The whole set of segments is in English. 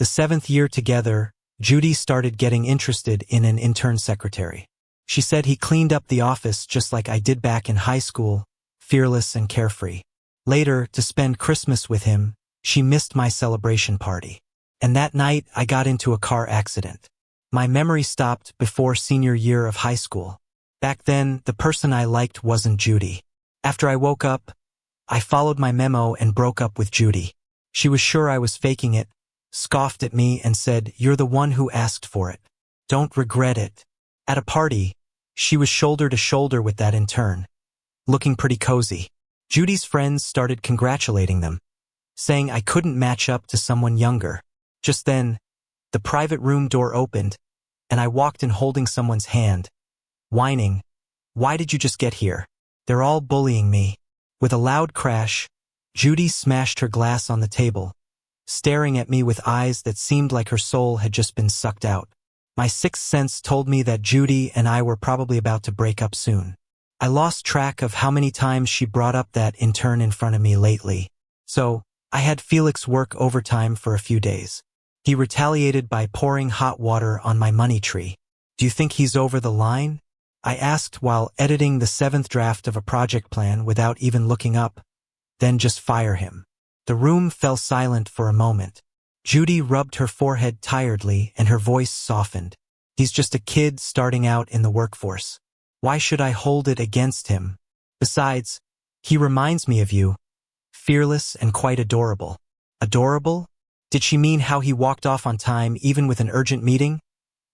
The 7th year together, Judy started getting interested in an intern secretary. She said he cleaned up the office just like I did back in high school, fearless and carefree. Later, to spend Christmas with him, she missed my celebration party. And that night, I got into a car accident. My memory stopped before senior year of high school. Back then, the person I liked wasn't Judy. After I woke up, I followed my memo and broke up with Judy. She was sure I was faking it, scoffed at me and said, "You're the one who asked for it. Don't regret it." At a party, she was shoulder to shoulder with that intern, looking pretty cozy. Judy's friends started congratulating them, saying I couldn't match up to someone younger. Just then, the private room door opened, and I walked in holding someone's hand, whining, "Why did you just get here? They're all bullying me." With a loud crash, Judy smashed her glass on the table, staring at me with eyes that seemed like her soul had just been sucked out. My sixth sense told me that Judy and I were probably about to break up soon. I lost track of how many times she brought up that intern in front of me lately, so I had Felix work overtime for a few days. He retaliated by pouring hot water on my money tree. "Do you think he's over the line?" I asked while editing the 7th draft of a project plan without even looking up. "Then just fire him." The room fell silent for a moment. Judy rubbed her forehead tiredly and her voice softened. "He's just a kid starting out in the workforce. Why should I hold it against him? Besides, he reminds me of you. Fearless and quite adorable." Adorable? Did she mean how he walked off on time even with an urgent meeting?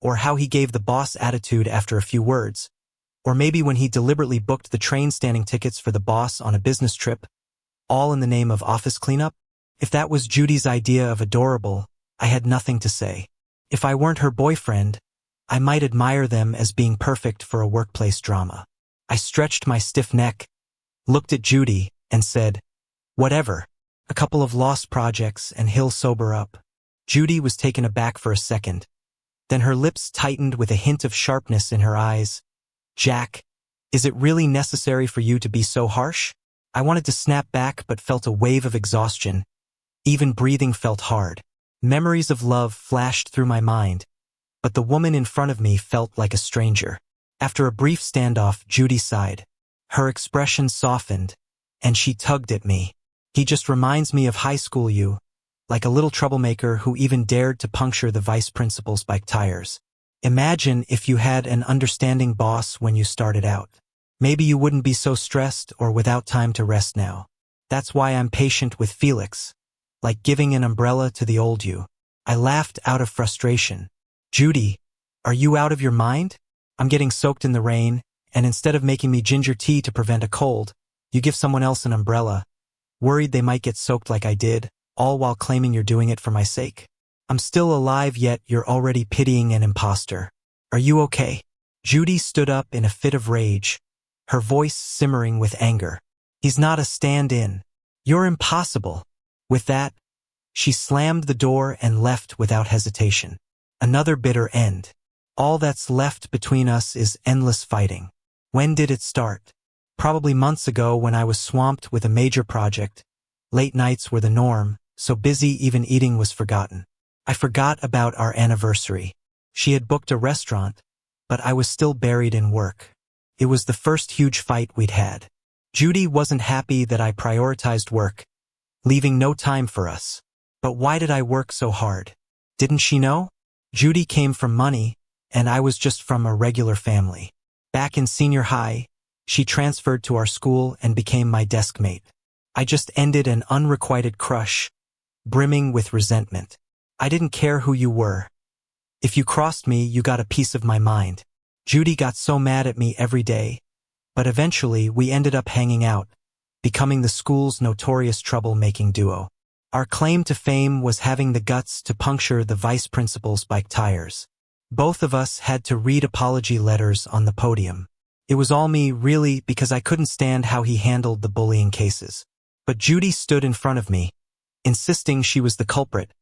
Or how he gave the boss attitude after a few words? Or maybe when he deliberately booked the train standing tickets for the boss on a business trip, all in the name of office cleanup? If that was Judy's idea of adorable, I had nothing to say. If I weren't her boyfriend, I might admire them as being perfect for a workplace drama. I stretched my stiff neck, looked at Judy, and said, "Whatever. A couple of lost projects and he'll sober up." Judy was taken aback for a second. Then her lips tightened with a hint of sharpness in her eyes. "Jack, is it really necessary for you to be so harsh?" I wanted to snap back but felt a wave of exhaustion. Even breathing felt hard. Memories of love flashed through my mind, but the woman in front of me felt like a stranger. After a brief standoff, Judy sighed. Her expression softened, and she tugged at me. "He just reminds me of high school you, like a little troublemaker who even dared to puncture the vice principal's bike tires. Imagine if you had an understanding boss when you started out. Maybe you wouldn't be so stressed or without time to rest now. That's why I'm patient with Felix, like giving an umbrella to the old you." I laughed out of frustration. "Judy, are you out of your mind? I'm getting soaked in the rain, and instead of making me ginger tea to prevent a cold, you give someone else an umbrella, worried they might get soaked like I did, all while claiming you're doing it for my sake. I'm still alive yet you're already pitying an imposter. Are you okay?" Judy stood up in a fit of rage, her voice simmering with anger. "He's not a stand-in. You're impossible." With that, she slammed the door and left without hesitation. Another bitter end. All that's left between us is endless fighting. When did it start? Probably months ago when I was swamped with a major project. Late nights were the norm, so busy even eating was forgotten. I forgot about our anniversary. She had booked a restaurant, but I was still buried in work. It was the first huge fight we'd had. Judy wasn't happy that I prioritized work, leaving no time for us. But why did I work so hard? Didn't she know? Judy came from money, and I was just from a regular family. Back in senior high, she transferred to our school and became my desk mate. I just ended an unrequited crush, brimming with resentment. I didn't care who you were. If you crossed me, you got a piece of my mind. Judy got so mad at me every day, but eventually we ended up hanging out, becoming the school's notorious troublemaking duo. Our claim to fame was having the guts to puncture the vice principal's bike tires. Both of us had to read apology letters on the podium. It was all me, really, because I couldn't stand how he handled the bullying cases. But Judy stood in front of me, insisting she was the culprit,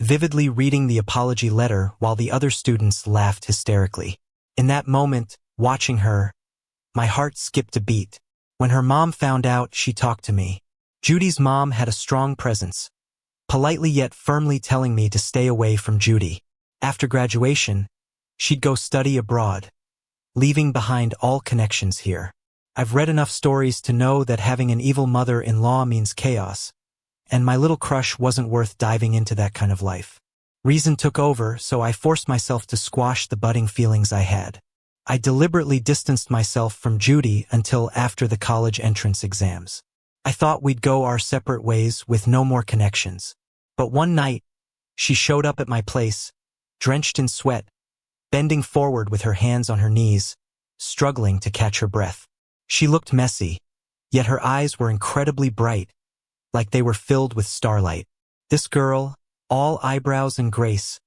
vividly reading the apology letter while the other students laughed hysterically. In that moment, watching her, my heart skipped a beat. When her mom found out, she talked to me. Judy's mom had a strong presence, politely yet firmly telling me to stay away from Judy. After graduation, she'd go study abroad, leaving behind all connections here. I've read enough stories to know that having an evil mother-in-law means chaos, and my little crush wasn't worth diving into that kind of life. Reason took over, so I forced myself to squash the budding feelings I had. I deliberately distanced myself from Judy until after the college entrance exams. I thought we'd go our separate ways with no more connections. But one night, she showed up at my place, drenched in sweat, bending forward with her hands on her knees, struggling to catch her breath. She looked messy, yet her eyes were incredibly bright, like they were filled with starlight. This girl, all eyebrows and grace,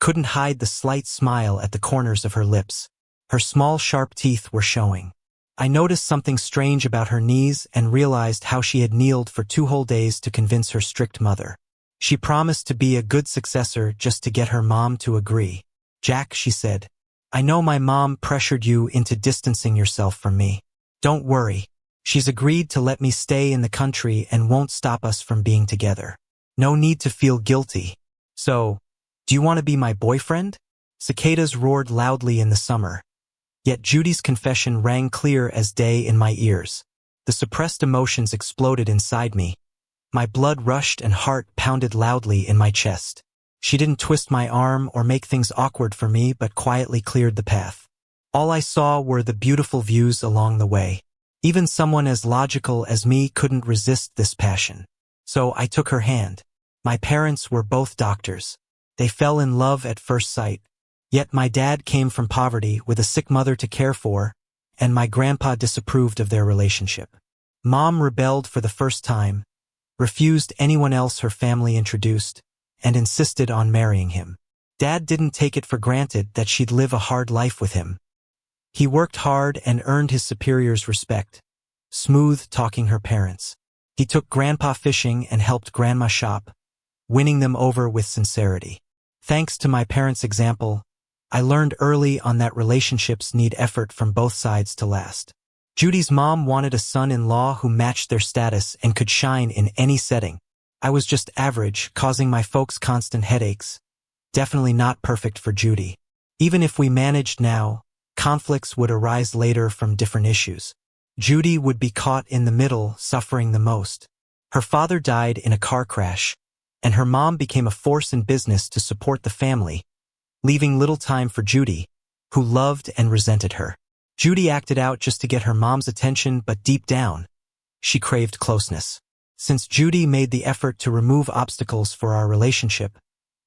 couldn't hide the slight smile at the corners of her lips. Her small, sharp teeth were showing. I noticed something strange about her knees and realized how she had kneeled for 2 whole days to convince her strict mother. She promised to be a good successor just to get her mom to agree. "Jack," she said, "I know my mom pressured you into distancing yourself from me. Don't worry. She's agreed to let me stay in the country and won't stop us from being together. No need to feel guilty. So, do you want to be my boyfriend?" Cicadas roared loudly in the summer, yet Judy's confession rang clear as day in my ears. The suppressed emotions exploded inside me. My blood rushed and heart pounded loudly in my chest. She didn't twist my arm or make things awkward for me, but quietly cleared the path. All I saw were the beautiful views along the way. Even someone as logical as me couldn't resist this passion. So I took her hand. My parents were both doctors. They fell in love at first sight. Yet my dad came from poverty with a sick mother to care for, and my grandpa disapproved of their relationship. Mom rebelled for the first time, refused anyone else her family introduced, and insisted on marrying him. Dad didn't take it for granted that she'd live a hard life with him. He worked hard and earned his superiors' respect, smooth-talking her parents. He took Grandpa fishing and helped Grandma shop, winning them over with sincerity. Thanks to my parents' example, I learned early on that relationships need effort from both sides to last. Judy's mom wanted a son-in-law who matched their status and could shine in any setting. I was just average, causing my folks constant headaches. Definitely not perfect for Judy. Even if we managed now, conflicts would arise later from different issues. Judy would be caught in the middle, suffering the most. Her father died in a car crash, and her mom became a force in business to support the family, leaving little time for Judy, who loved and resented her. Judy acted out just to get her mom's attention, but deep down, she craved closeness. Since Judy made the effort to remove obstacles for our relationship,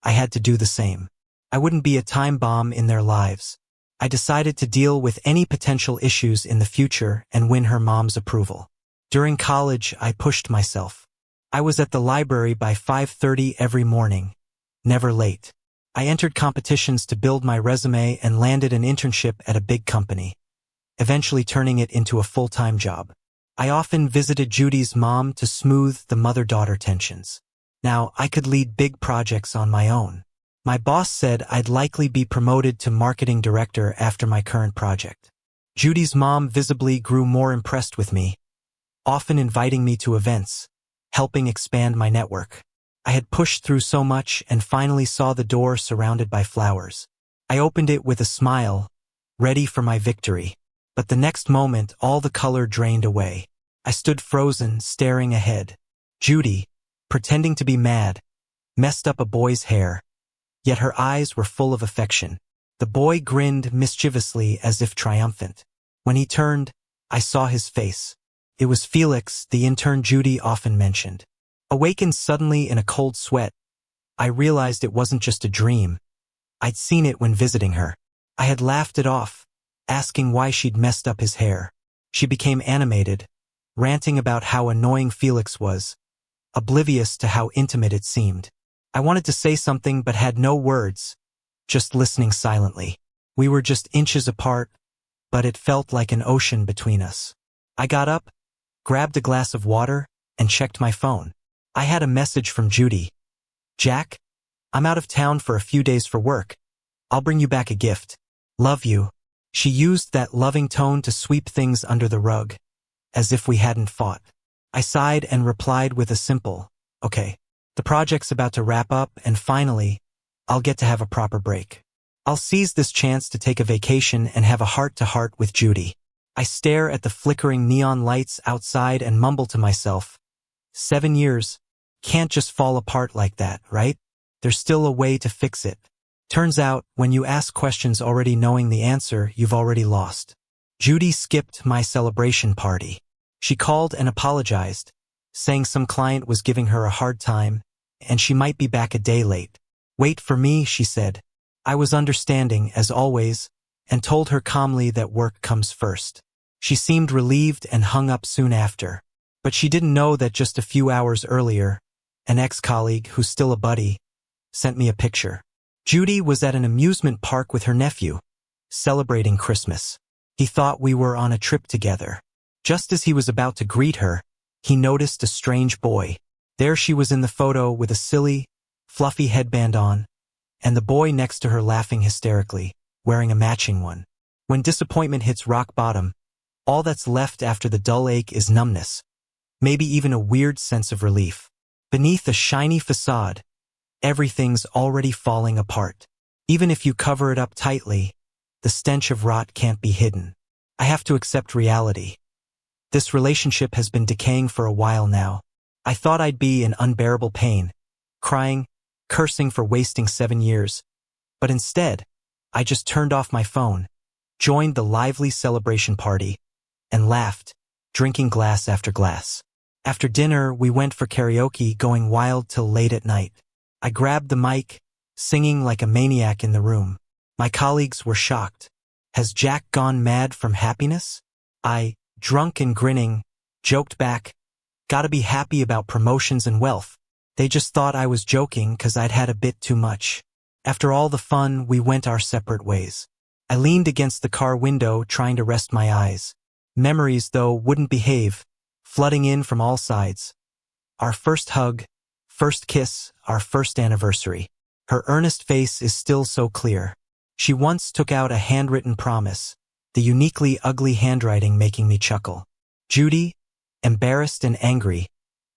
I had to do the same. I wouldn't be a time bomb in their lives. I decided to deal with any potential issues in the future and win her mom's approval. During college, I pushed myself. I was at the library by 5:30 every morning, never late. I entered competitions to build my resume and landed an internship at a big company, eventually turning it into a full-time job. I often visited Judy's mom to smooth the mother-daughter tensions. Now, I could lead big projects on my own. My boss said I'd likely be promoted to marketing director after my current project. Judy's mom visibly grew more impressed with me, often inviting me to events, helping expand my network. I had pushed through so much and finally saw the door surrounded by flowers. I opened it with a smile, ready for my victory. But the next moment, all the color drained away. I stood frozen, staring ahead. Judy, pretending to be mad, messed up a boy's hair, yet her eyes were full of affection. The boy grinned mischievously as if triumphant. When he turned, I saw his face. It was Felix, the intern Judy often mentioned. Awakened suddenly in a cold sweat, I realized it wasn't just a dream. I'd seen it when visiting her. I had laughed it off, asking why she'd messed up his hair. She became animated, ranting about how annoying Felix was, oblivious to how intimate it seemed. I wanted to say something but had no words, just listening silently. We were just inches apart, but it felt like an ocean between us. I got up, grabbed a glass of water, and checked my phone. I had a message from Judy. "Jack, I'm out of town for a few days for work. I'll bring you back a gift. Love you." She used that loving tone to sweep things under the rug, as if we hadn't fought. I sighed and replied with a simple, "Okay." The project's about to wrap up, and finally, I'll get to have a proper break. I'll seize this chance to take a vacation and have a heart-to-heart with Judy. I stare at the flickering neon lights outside and mumble to myself, 7 years can't just fall apart like that, right? There's still a way to fix it. Turns out, when you ask questions already knowing the answer, you've already lost. Judy skipped my celebration party. She called and apologized, saying some client was giving her a hard time, and she might be back a day late. Wait for me, she said. I was understanding, as always, and told her calmly that work comes first. She seemed relieved and hung up soon after. But she didn't know that just a few hours earlier, an ex-colleague, who's still a buddy, sent me a picture. Judy was at an amusement park with her nephew, celebrating Christmas. He thought we were on a trip together. Just as he was about to greet her, he noticed a strange boy. There she was in the photo with a silly, fluffy headband on, and the boy next to her laughing hysterically, wearing a matching one. When disappointment hits rock bottom, all that's left after the dull ache is numbness, maybe even a weird sense of relief. Beneath a shiny facade, everything's already falling apart. Even if you cover it up tightly, the stench of rot can't be hidden. I have to accept reality. This relationship has been decaying for a while now. I thought I'd be in unbearable pain, crying, cursing for wasting 7 years. But instead, I just turned off my phone, joined the lively celebration party, and laughed, drinking glass after glass. After dinner, we went for karaoke, going wild till late at night. I grabbed the mic, singing like a maniac in the room. My colleagues were shocked. Has Jack gone mad from happiness? I, drunk and grinning, joked back, gotta be happy about promotions and wealth. They just thought I was joking 'cause I'd had a bit too much. After all the fun, we went our separate ways. I leaned against the car window, trying to rest my eyes. Memories, though, wouldn't behave, flooding in from all sides. Our first hug, first kiss, our first anniversary. Her earnest face is still so clear. She once took out a handwritten promise, the uniquely ugly handwriting making me chuckle. Judy, embarrassed and angry,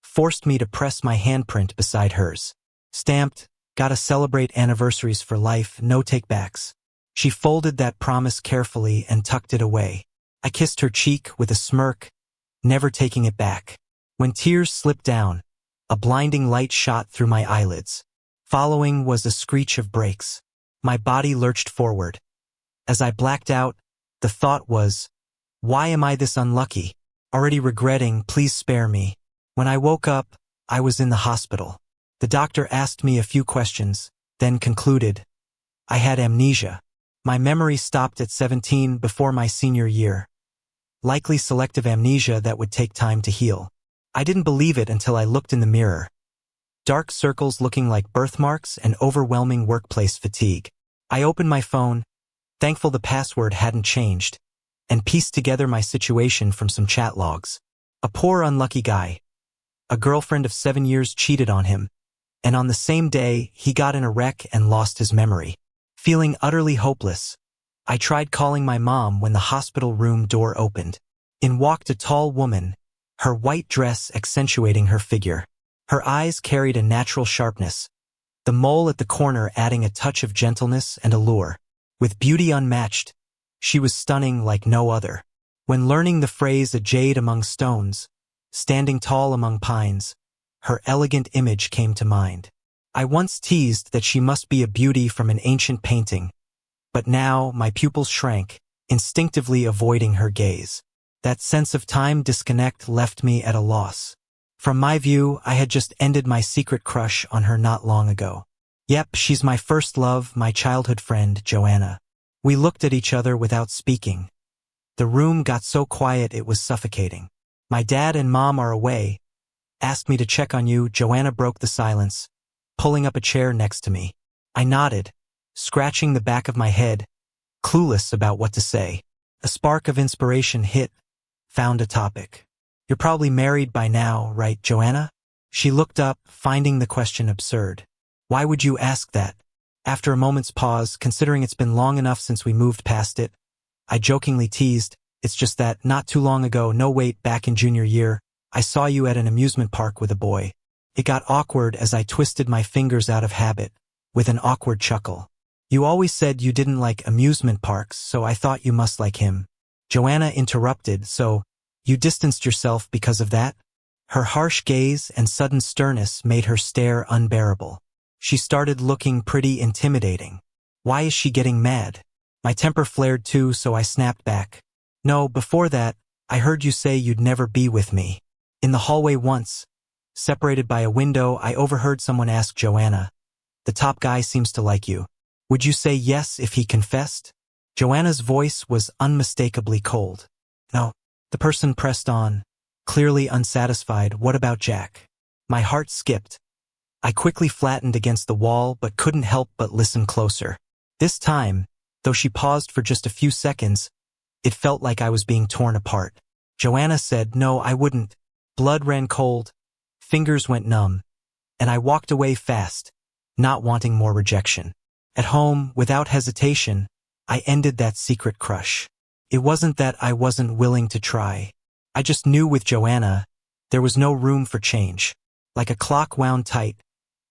forced me to press my handprint beside hers. Stamped, gotta celebrate anniversaries for life, no takebacks. She folded that promise carefully and tucked it away. I kissed her cheek with a smirk, never taking it back. When tears slipped down, a blinding light shot through my eyelids. Following was a screech of brakes. My body lurched forward. As I blacked out, the thought was, why am I this unlucky? Already regretting, please spare me. When I woke up, I was in the hospital. The doctor asked me a few questions, then concluded, I had amnesia. My memory stopped at 17 before my senior year. Likely selective amnesia that would take time to heal. I didn't believe it until I looked in the mirror. Dark circles looking like birthmarks and overwhelming workplace fatigue. I opened my phone, thankful the password hadn't changed, and pieced together my situation from some chat logs. A poor unlucky guy. A girlfriend of 7 years cheated on him, and on the same day, he got in a wreck and lost his memory. Feeling utterly hopeless, I tried calling my mom when the hospital room door opened. In walked a tall woman, her white dress accentuating her figure. Her eyes carried a natural sharpness, the mole at the corner adding a touch of gentleness and allure. With beauty unmatched, she was stunning like no other. When learning the phrase "a jade among stones," standing tall among pines, her elegant image came to mind. I once teased that she must be a beauty from an ancient painting, but now my pupils shrank, instinctively avoiding her gaze. That sense of time disconnect left me at a loss. From my view, I had just ended my secret crush on her not long ago. Yep, she's my first love, my childhood friend, Joanna. We looked at each other without speaking. The room got so quiet it was suffocating. My dad and mom are away. Asked me to check on you, Joanna broke the silence, pulling up a chair next to me. I nodded, scratching the back of my head, clueless about what to say. A spark of inspiration hit, found a topic. You're probably married by now, right, Joanna? She looked up, finding the question absurd. Why would you ask that? After a moment's pause, considering it's been long enough since we moved past it, I jokingly teased, it's just that, not too long ago, no wait, back in junior year, I saw you at an amusement park with a boy. It got awkward as I twisted my fingers out of habit, with an awkward chuckle. You always said you didn't like amusement parks, so I thought you must like him. Joanna interrupted, so, you distanced yourself because of that? Her harsh gaze and sudden sternness made her stare unbearable. She started looking pretty intimidating. Why is she getting mad? My temper flared too, so I snapped back. No, before that, I heard you say you'd never be with me. In the hallway once, separated by a window, I overheard someone ask Joanna, "The top guy seems to like you. Would you say yes if he confessed?" Joanna's voice was unmistakably cold. No. The person pressed on, clearly unsatisfied. What about Jack? My heart skipped. I quickly flattened against the wall but couldn't help but listen closer. This time, though she paused for just a few seconds, it felt like I was being torn apart. Joanna said, "No, I wouldn't." Blood ran cold, fingers went numb, and I walked away fast, not wanting more rejection. At home, without hesitation, I ended that secret crush. It wasn't that I wasn't willing to try. I just knew with Joanna, there was no room for change. Like a clock wound tight,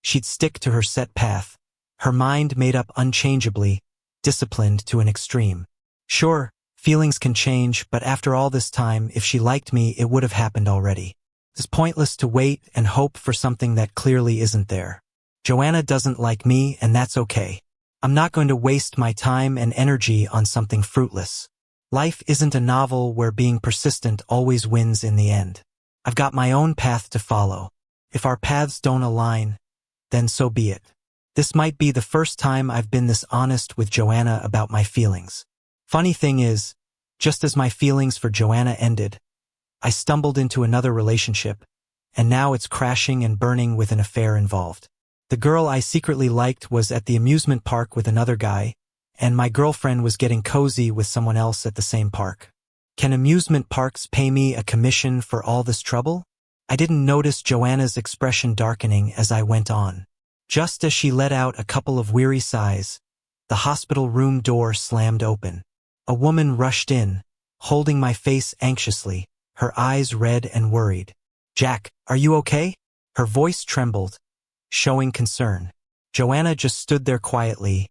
she'd stick to her set path, her mind made up unchangeably, disciplined to an extreme. Sure, feelings can change, but after all this time, if she liked me, it would have happened already. It's pointless to wait and hope for something that clearly isn't there. Joanna doesn't like me, and that's okay. I'm not going to waste my time and energy on something fruitless. Life isn't a novel where being persistent always wins in the end. I've got my own path to follow. If our paths don't align, then so be it. This might be the first time I've been this honest with Joanna about my feelings. Funny thing is, just as my feelings for Joanna ended, I stumbled into another relationship, and now it's crashing and burning with an affair involved. The girl I secretly liked was at the amusement park with another guy, and my girlfriend was getting cozy with someone else at the same park. Can amusement parks pay me a commission for all this trouble? I didn't notice Joanna's expression darkening as I went on. Just as she let out a couple of weary sighs, the hospital room door slammed open. A woman rushed in, holding my face anxiously, her eyes red and worried. "Jack, are you okay?" Her voice trembled, showing concern. Joanna just stood there quietly,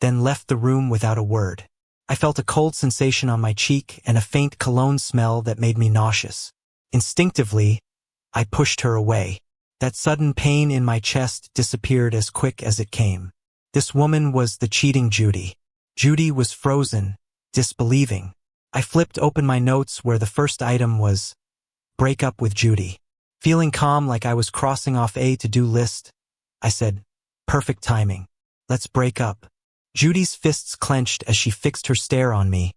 then left the room without a word. I felt a cold sensation on my cheek and a faint cologne smell that made me nauseous. Instinctively, I pushed her away. That sudden pain in my chest disappeared as quick as it came. This woman was the cheating Judy. Judy was frozen, disbelieving. I flipped open my notes where the first item was, "Break up with Judy." Feeling calm like I was crossing off a to-do list, I said, "Perfect timing. Let's break up." Judy's fists clenched as she fixed her stare on me,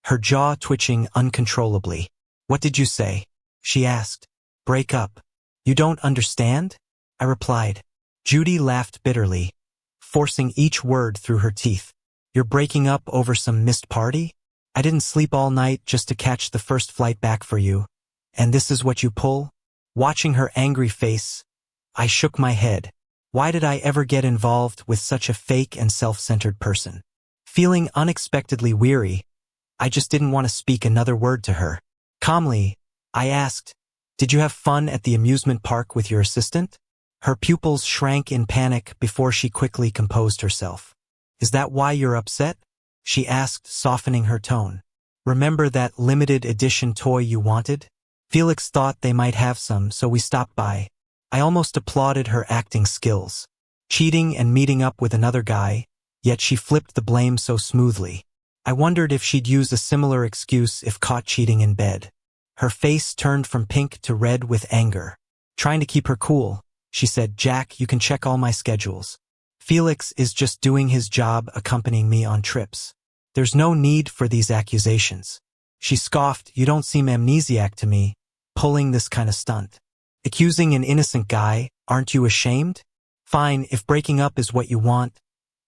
her jaw twitching uncontrollably. "What did you say?" she asked. "Break up. You don't understand?" I replied. Judy laughed bitterly, forcing each word through her teeth. "You're breaking up over some missed party? I didn't sleep all night just to catch the first flight back for you, and this is what you pull?" Watching her angry face, I shook my head. Why did I ever get involved with such a fake and self-centered person? Feeling unexpectedly weary, I just didn't want to speak another word to her. Calmly, I asked, "Did you have fun at the amusement park with your assistant?" Her pupils shrank in panic before she quickly composed herself. "Is that why you're upset?" she asked, softening her tone. "Remember that limited edition toy you wanted? Felix thought they might have some, so we stopped by." I almost applauded her acting skills. Cheating and meeting up with another guy, yet she flipped the blame so smoothly. I wondered if she'd use a similar excuse if caught cheating in bed. Her face turned from pink to red with anger. Trying to keep her cool, she said, "Jack, you can check all my schedules. Felix is just doing his job accompanying me on trips. There's no need for these accusations." She scoffed, "You don't seem amnesiac to me, pulling this kind of stunt. Accusing an innocent guy, aren't you ashamed? Fine, if breaking up is what you want,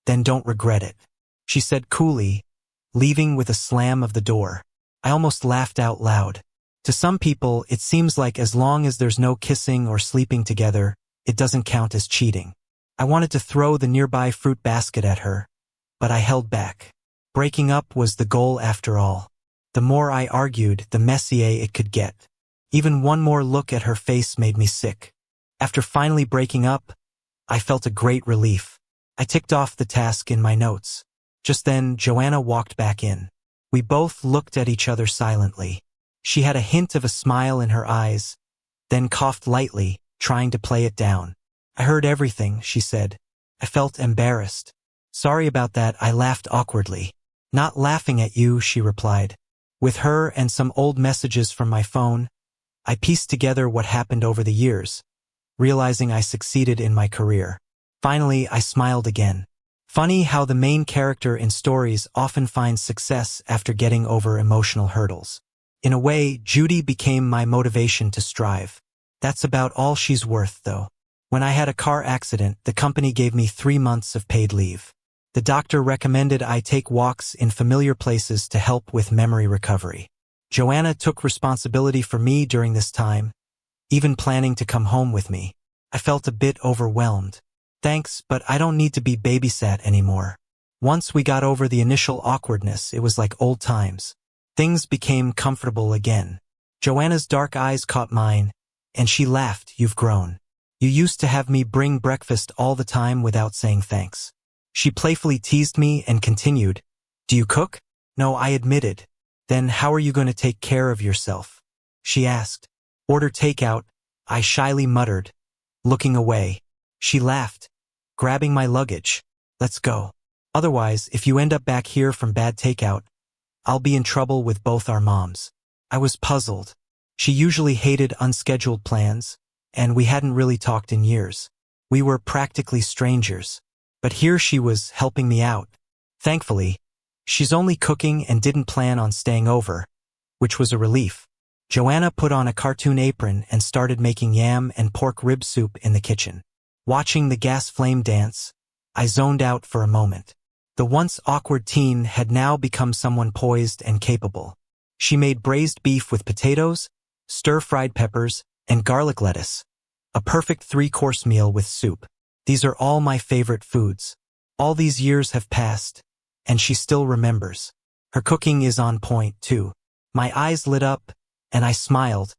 then don't regret it," she said coolly, leaving with a slam of the door. I almost laughed out loud. To some people, it seems like as long as there's no kissing or sleeping together, it doesn't count as cheating. I wanted to throw the nearby fruit basket at her, but I held back. Breaking up was the goal after all. The more I argued, the messier it could get. Even one more look at her face made me sick. After finally breaking up, I felt a great relief. I ticked off the task in my notes. Just then, Joanna walked back in. We both looked at each other silently. She had a hint of a smile in her eyes, then coughed lightly, trying to play it down. I heard everything, she said. I felt embarrassed. Sorry about that, I laughed awkwardly. Not laughing at you, she replied. With her and some old messages from my phone, I pieced together what happened over the years, realizing I succeeded in my career. Finally, I smiled again. Funny how the main character in stories often finds success after getting over emotional hurdles. In a way, Judy became my motivation to strive. That's about all she's worth, though. When I had a car accident, the company gave me 3 months of paid leave. The doctor recommended I take walks in familiar places to help with memory recovery. Joanna took responsibility for me during this time, even planning to come home with me. I felt a bit overwhelmed. Thanks, but I don't need to be babysat anymore. Once we got over the initial awkwardness, it was like old times. Things became comfortable again. Joanna's dark eyes caught mine, and she laughed. You've grown. You used to have me bring breakfast all the time without saying thanks. She playfully teased me and continued, Do you cook? No, I admitted. Then how are you going to take care of yourself? She asked. Order takeout, I shyly muttered, looking away. She laughed, grabbing my luggage. Let's go. Otherwise, if you end up back here from bad takeout, I'll be in trouble with both our moms. I was puzzled. She usually hated unscheduled plans, and we hadn't really talked in years. We were practically strangers. But here she was helping me out. Thankfully, she's only cooking and didn't plan on staying over, which was a relief. Joanna put on a cartoon apron and started making yam and pork rib soup in the kitchen. Watching the gas flame dance, I zoned out for a moment. The once awkward teen had now become someone poised and capable. She made braised beef with potatoes, stir-fried peppers, and garlic lettuce. A perfect 3-course meal with soup. These are all my favorite foods. All these years have passed, and she still remembers. Her cooking is on point, too. My eyes lit up, and I smiled,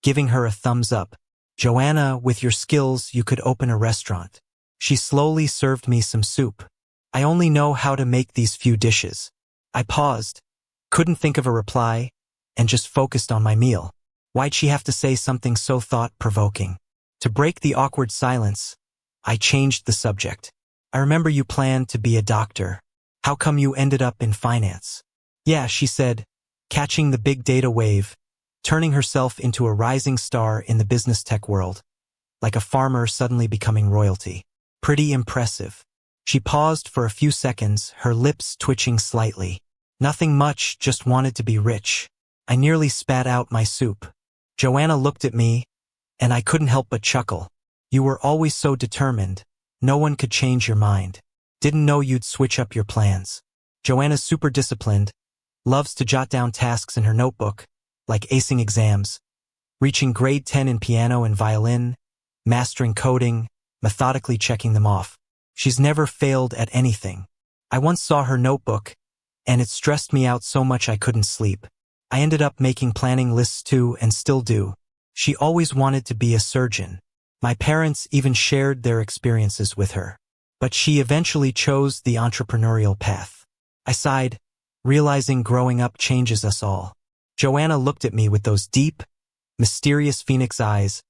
giving her a thumbs up. Joanna, with your skills, you could open a restaurant. She slowly served me some soup. I only know how to make these few dishes. I paused, couldn't think of a reply, and just focused on my meal. Why'd she have to say something so thought-provoking? To break the awkward silence, I changed the subject. I remember you planned to be a doctor. How come you ended up in finance? Yeah, she said, catching the big data wave, turning herself into a rising star in the business tech world, like a farmer suddenly becoming royalty. Pretty impressive. She paused for a few seconds, her lips twitching slightly. Nothing much, just wanted to be rich. I nearly spat out my soup. Joanna looked at me, and I couldn't help but chuckle. You were always so determined. No one could change your mind. Didn't know you'd switch up your plans. Joanna's super disciplined, loves to jot down tasks in her notebook, like acing exams, reaching grade 10 in piano and violin, mastering coding, methodically checking them off. She's never failed at anything. I once saw her notebook, and it stressed me out so much I couldn't sleep. I ended up making planning lists too, and still do. She always wanted to be a surgeon. My parents even shared their experiences with her. But she eventually chose the entrepreneurial path. I sighed, realizing growing up changes us all. Joanna looked at me with those deep, mysterious phoenix eyes,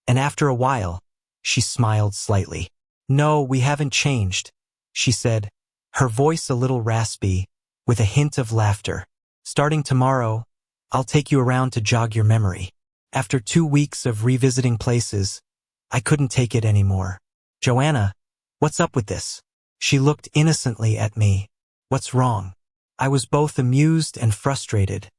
and after a while, she smiled slightly. No, we haven't changed, she said, her voice a little raspy, with a hint of laughter. Starting tomorrow, I'll take you around to jog your memory. After 2 weeks of revisiting places, I couldn't take it anymore. Joanna, what's up with this? She looked innocently at me. What's wrong? I was both amused and frustrated,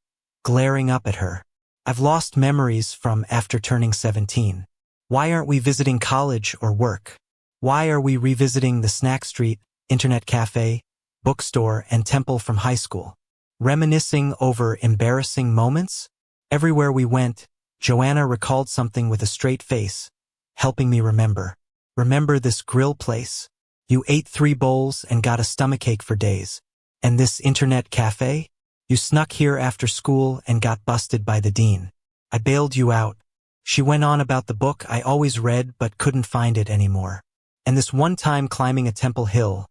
glaring up at her. I've lost memories from after turning 17. Why aren't we visiting college or work? Why are we revisiting the snack street, internet cafe, bookstore, and temple from high school? Reminiscing over embarrassing moments? Everywhere we went, Joanna recalled something with a straight face, helping me remember. Remember this grill place? You ate 3 bowls and got a stomachache for days. And this internet cafe? You snuck here after school and got busted by the dean. I bailed you out. She went on about the book I always read but couldn't find it anymore. And this one time climbing a temple hill,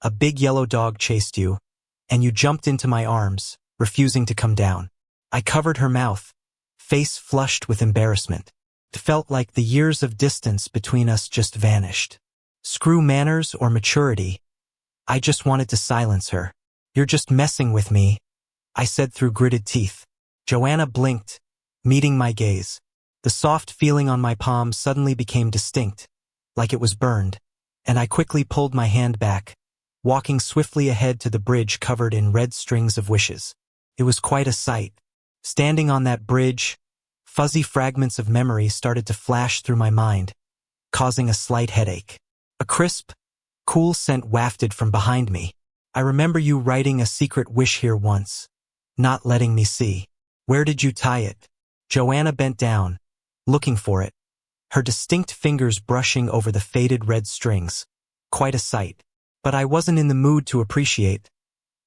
a big yellow dog chased you, and you jumped into my arms, refusing to come down. I covered her mouth, face flushed with embarrassment. It felt like the years of distance between us just vanished. Screw manners or maturity. I just wanted to silence her. You're just messing with me, I said through gritted teeth. Joanna blinked, meeting my gaze. The soft feeling on my palm suddenly became distinct, like it was burned, and I quickly pulled my hand back, walking swiftly ahead to the bridge covered in red strings of wishes. It was quite a sight. Standing on that bridge, fuzzy fragments of memory started to flash through my mind, causing a slight headache. A crisp, cool scent wafted from behind me. I remember you writing a secret wish here once, not letting me see. Where did you tie it? Joanna bent down, looking for it, her distinct fingers brushing over the faded red strings. Quite a sight. But I wasn't in the mood to appreciate.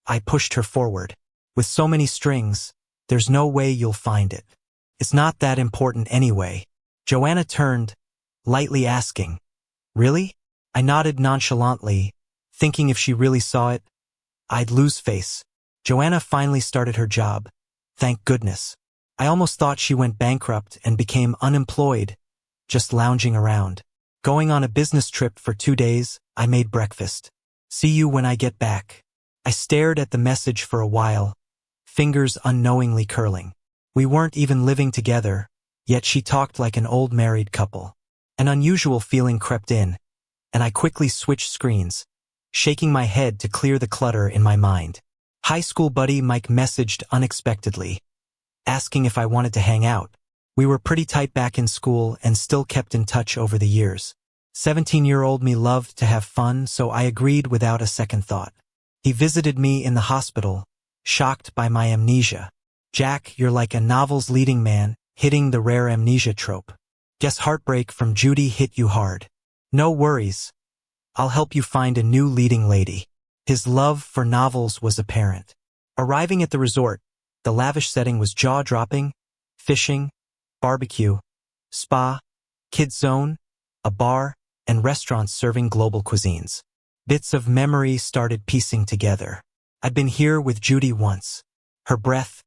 I pushed her forward. With so many strings, there's no way you'll find it. It's not that important anyway. Joanna turned, lightly asking, Really? I nodded nonchalantly, thinking if she really saw it, I'd lose face. Joanna finally started her job. Thank goodness. I almost thought she went bankrupt and became unemployed, just lounging around. Going on a business trip for 2 days, I made breakfast. See you when I get back. I stared at the message for a while, fingers unknowingly curling. We weren't even living together, yet she talked like an old married couple. An unusual feeling crept in, and I quickly switched screens, shaking my head to clear the clutter in my mind. High school buddy Mike messaged unexpectedly, asking if I wanted to hang out. We were pretty tight back in school and still kept in touch over the years. 17-year-old me loved to have fun, so I agreed without a second thought. He visited me in the hospital, shocked by my amnesia. Jack, you're like a novel's leading man, hitting the rare amnesia trope. Guess heartbreak from Judy hit you hard. No worries. I'll help you find a new leading lady. His love for novels was apparent. Arriving at the resort, the lavish setting was jaw-dropping: fishing, barbecue, spa, kids zone, a bar, and restaurants serving global cuisines. Bits of memory started piecing together. I'd been here with Judy once. Her breath,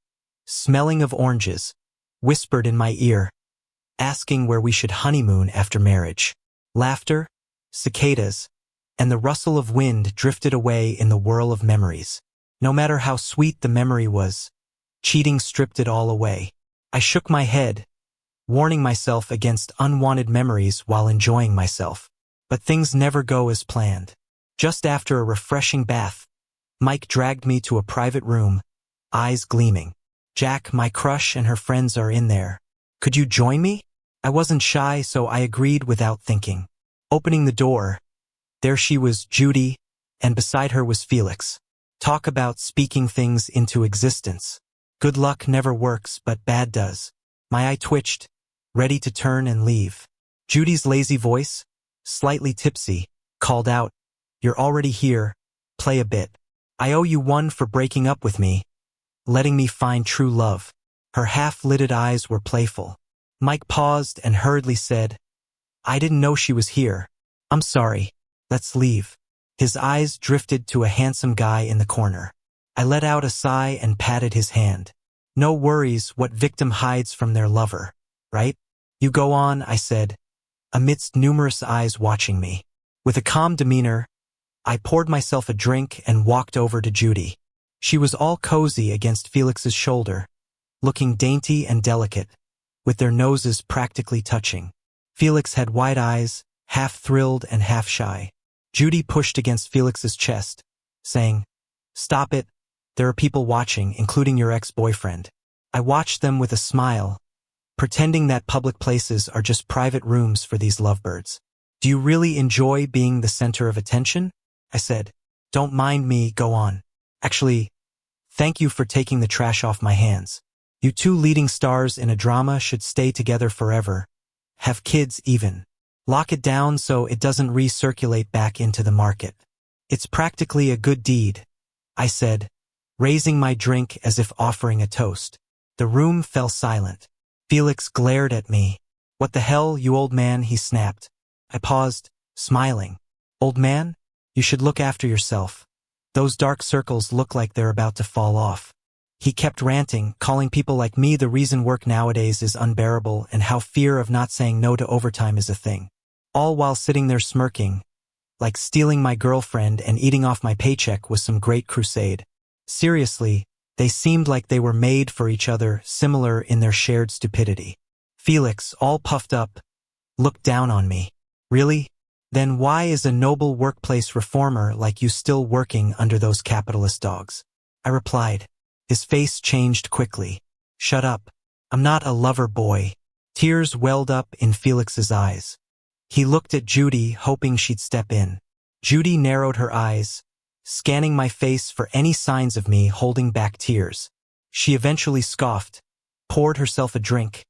smelling of oranges, whispered in my ear, asking where we should honeymoon after marriage. Laughter, cicadas, and the rustle of wind drifted away in the whirl of memories. No matter how sweet the memory was, cheating stripped it all away. I shook my head, warning myself against unwanted memories while enjoying myself. But things never go as planned. Just after a refreshing bath, Mike dragged me to a private room, eyes gleaming. Jack, my crush, and her friends are in there. Could you join me? I wasn't shy, so I agreed without thinking. Opening the door, there she was, Judy, and beside her was Felix. Talk about speaking things into existence. Good luck never works, but bad does. My eye twitched, ready to turn and leave. Judy's lazy voice, slightly tipsy, called out, You're already here, play a bit. I owe you one for breaking up with me, letting me find true love. Her half-lidded eyes were playful. Mike paused and hurriedly said, I didn't know she was here. I'm sorry. Let's leave. His eyes drifted to a handsome guy in the corner. I let out a sigh and patted his hand. No worries, what victim hides from their lover, right? You go on, I said, amidst numerous eyes watching me. With a calm demeanor, I poured myself a drink and walked over to Judy. She was all cozy against Felix's shoulder, looking dainty and delicate, with their noses practically touching. Felix had wide eyes, half thrilled and half shy. Judy pushed against Felix's chest, saying, Stop it, there are people watching, including your ex-boyfriend. I watched them with a smile, pretending that public places are just private rooms for these lovebirds. Do you really enjoy being the center of attention? I said. Don't mind me, go on. Actually, thank you for taking the trash off my hands. You two leading stars in a drama should stay together forever. Have kids even. Lock it down so it doesn't recirculate back into the market. It's practically a good deed, I said, raising my drink as if offering a toast. The room fell silent. Felix glared at me, "What the hell, you old man," he snapped. I paused, smiling. "Old man? You should look after yourself. Those dark circles look like they're about to fall off." He kept ranting, calling people like me the reason work nowadays is unbearable and how fear of not saying no to overtime is a thing. All while sitting there smirking, like stealing my girlfriend and eating off my paycheck was some great crusade. Seriously, they seemed like they were made for each other, similar in their shared stupidity. Felix, all puffed up, looked down on me. "Really? Then why is a noble workplace reformer like you still working under those capitalist dogs?" I replied. His face changed quickly. "Shut up. I'm not a lover boy." Tears welled up in Felix's eyes. He looked at Judy, hoping she'd step in. Judy narrowed her eyes, scanning my face for any signs of me holding back tears. She eventually scoffed, poured herself a drink,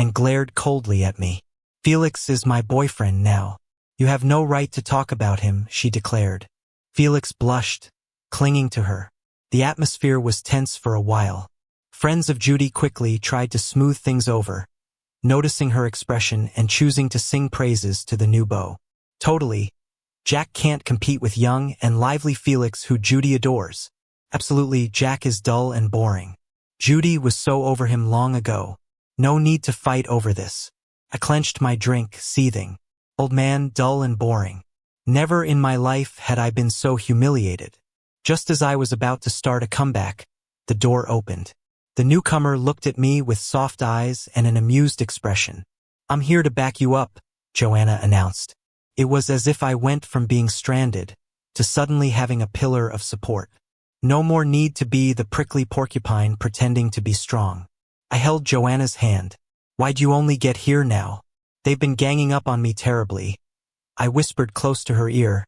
and glared coldly at me. "Felix is my boyfriend now. You have no right to talk about him," she declared. Felix blushed, clinging to her. The atmosphere was tense for a while. Friends of Judy quickly tried to smooth things over, noticing her expression and choosing to sing praises to the new beau. Totally, Jack can't compete with young and lively Felix, who Judy adores. Absolutely, Jack is dull and boring. Judy was so over him long ago. No need to fight over this. I clenched my drink, seething. Old man, dull and boring. Never in my life had I been so humiliated. Just as I was about to start a comeback, the door opened. The newcomer looked at me with soft eyes and an amused expression. "I'm here to back you up," Joanna announced. It was as if I went from being stranded to suddenly having a pillar of support. No more need to be the prickly porcupine pretending to be strong. I held Joanna's hand. "Why'd you only get here now? They've been ganging up on me terribly." I whispered close to her ear,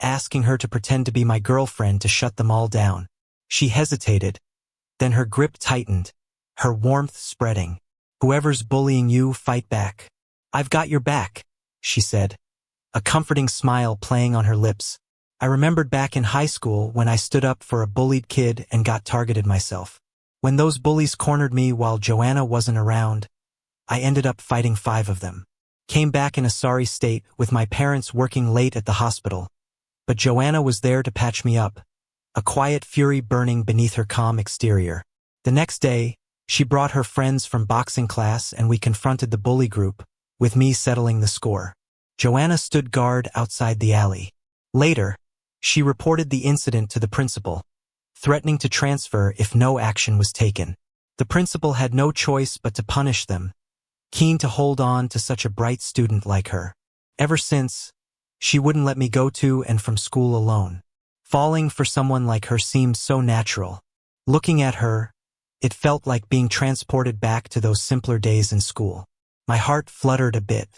asking her to pretend to be my girlfriend to shut them all down. She hesitated, then her grip tightened, her warmth spreading. "Whoever's bullying you, fight back. I've got your back," she said, a comforting smile playing on her lips. I remembered back in high school when I stood up for a bullied kid and got targeted myself. When those bullies cornered me while Joanna wasn't around, I ended up fighting 5 of them. Came back in a sorry state, with my parents working late at the hospital. But Joanna was there to patch me up, a quiet fury burning beneath her calm exterior. The next day, she brought her friends from boxing class and we confronted the bully group, with me settling the score. Joanna stood guard outside the alley. Later, she reported the incident to the principal, threatening to transfer if no action was taken. The principal had no choice but to punish them, keen to hold on to such a bright student like her. Ever since, she wouldn't let me go to and from school alone. Falling for someone like her seemed so natural. Looking at her, it felt like being transported back to those simpler days in school. My heart fluttered a bit.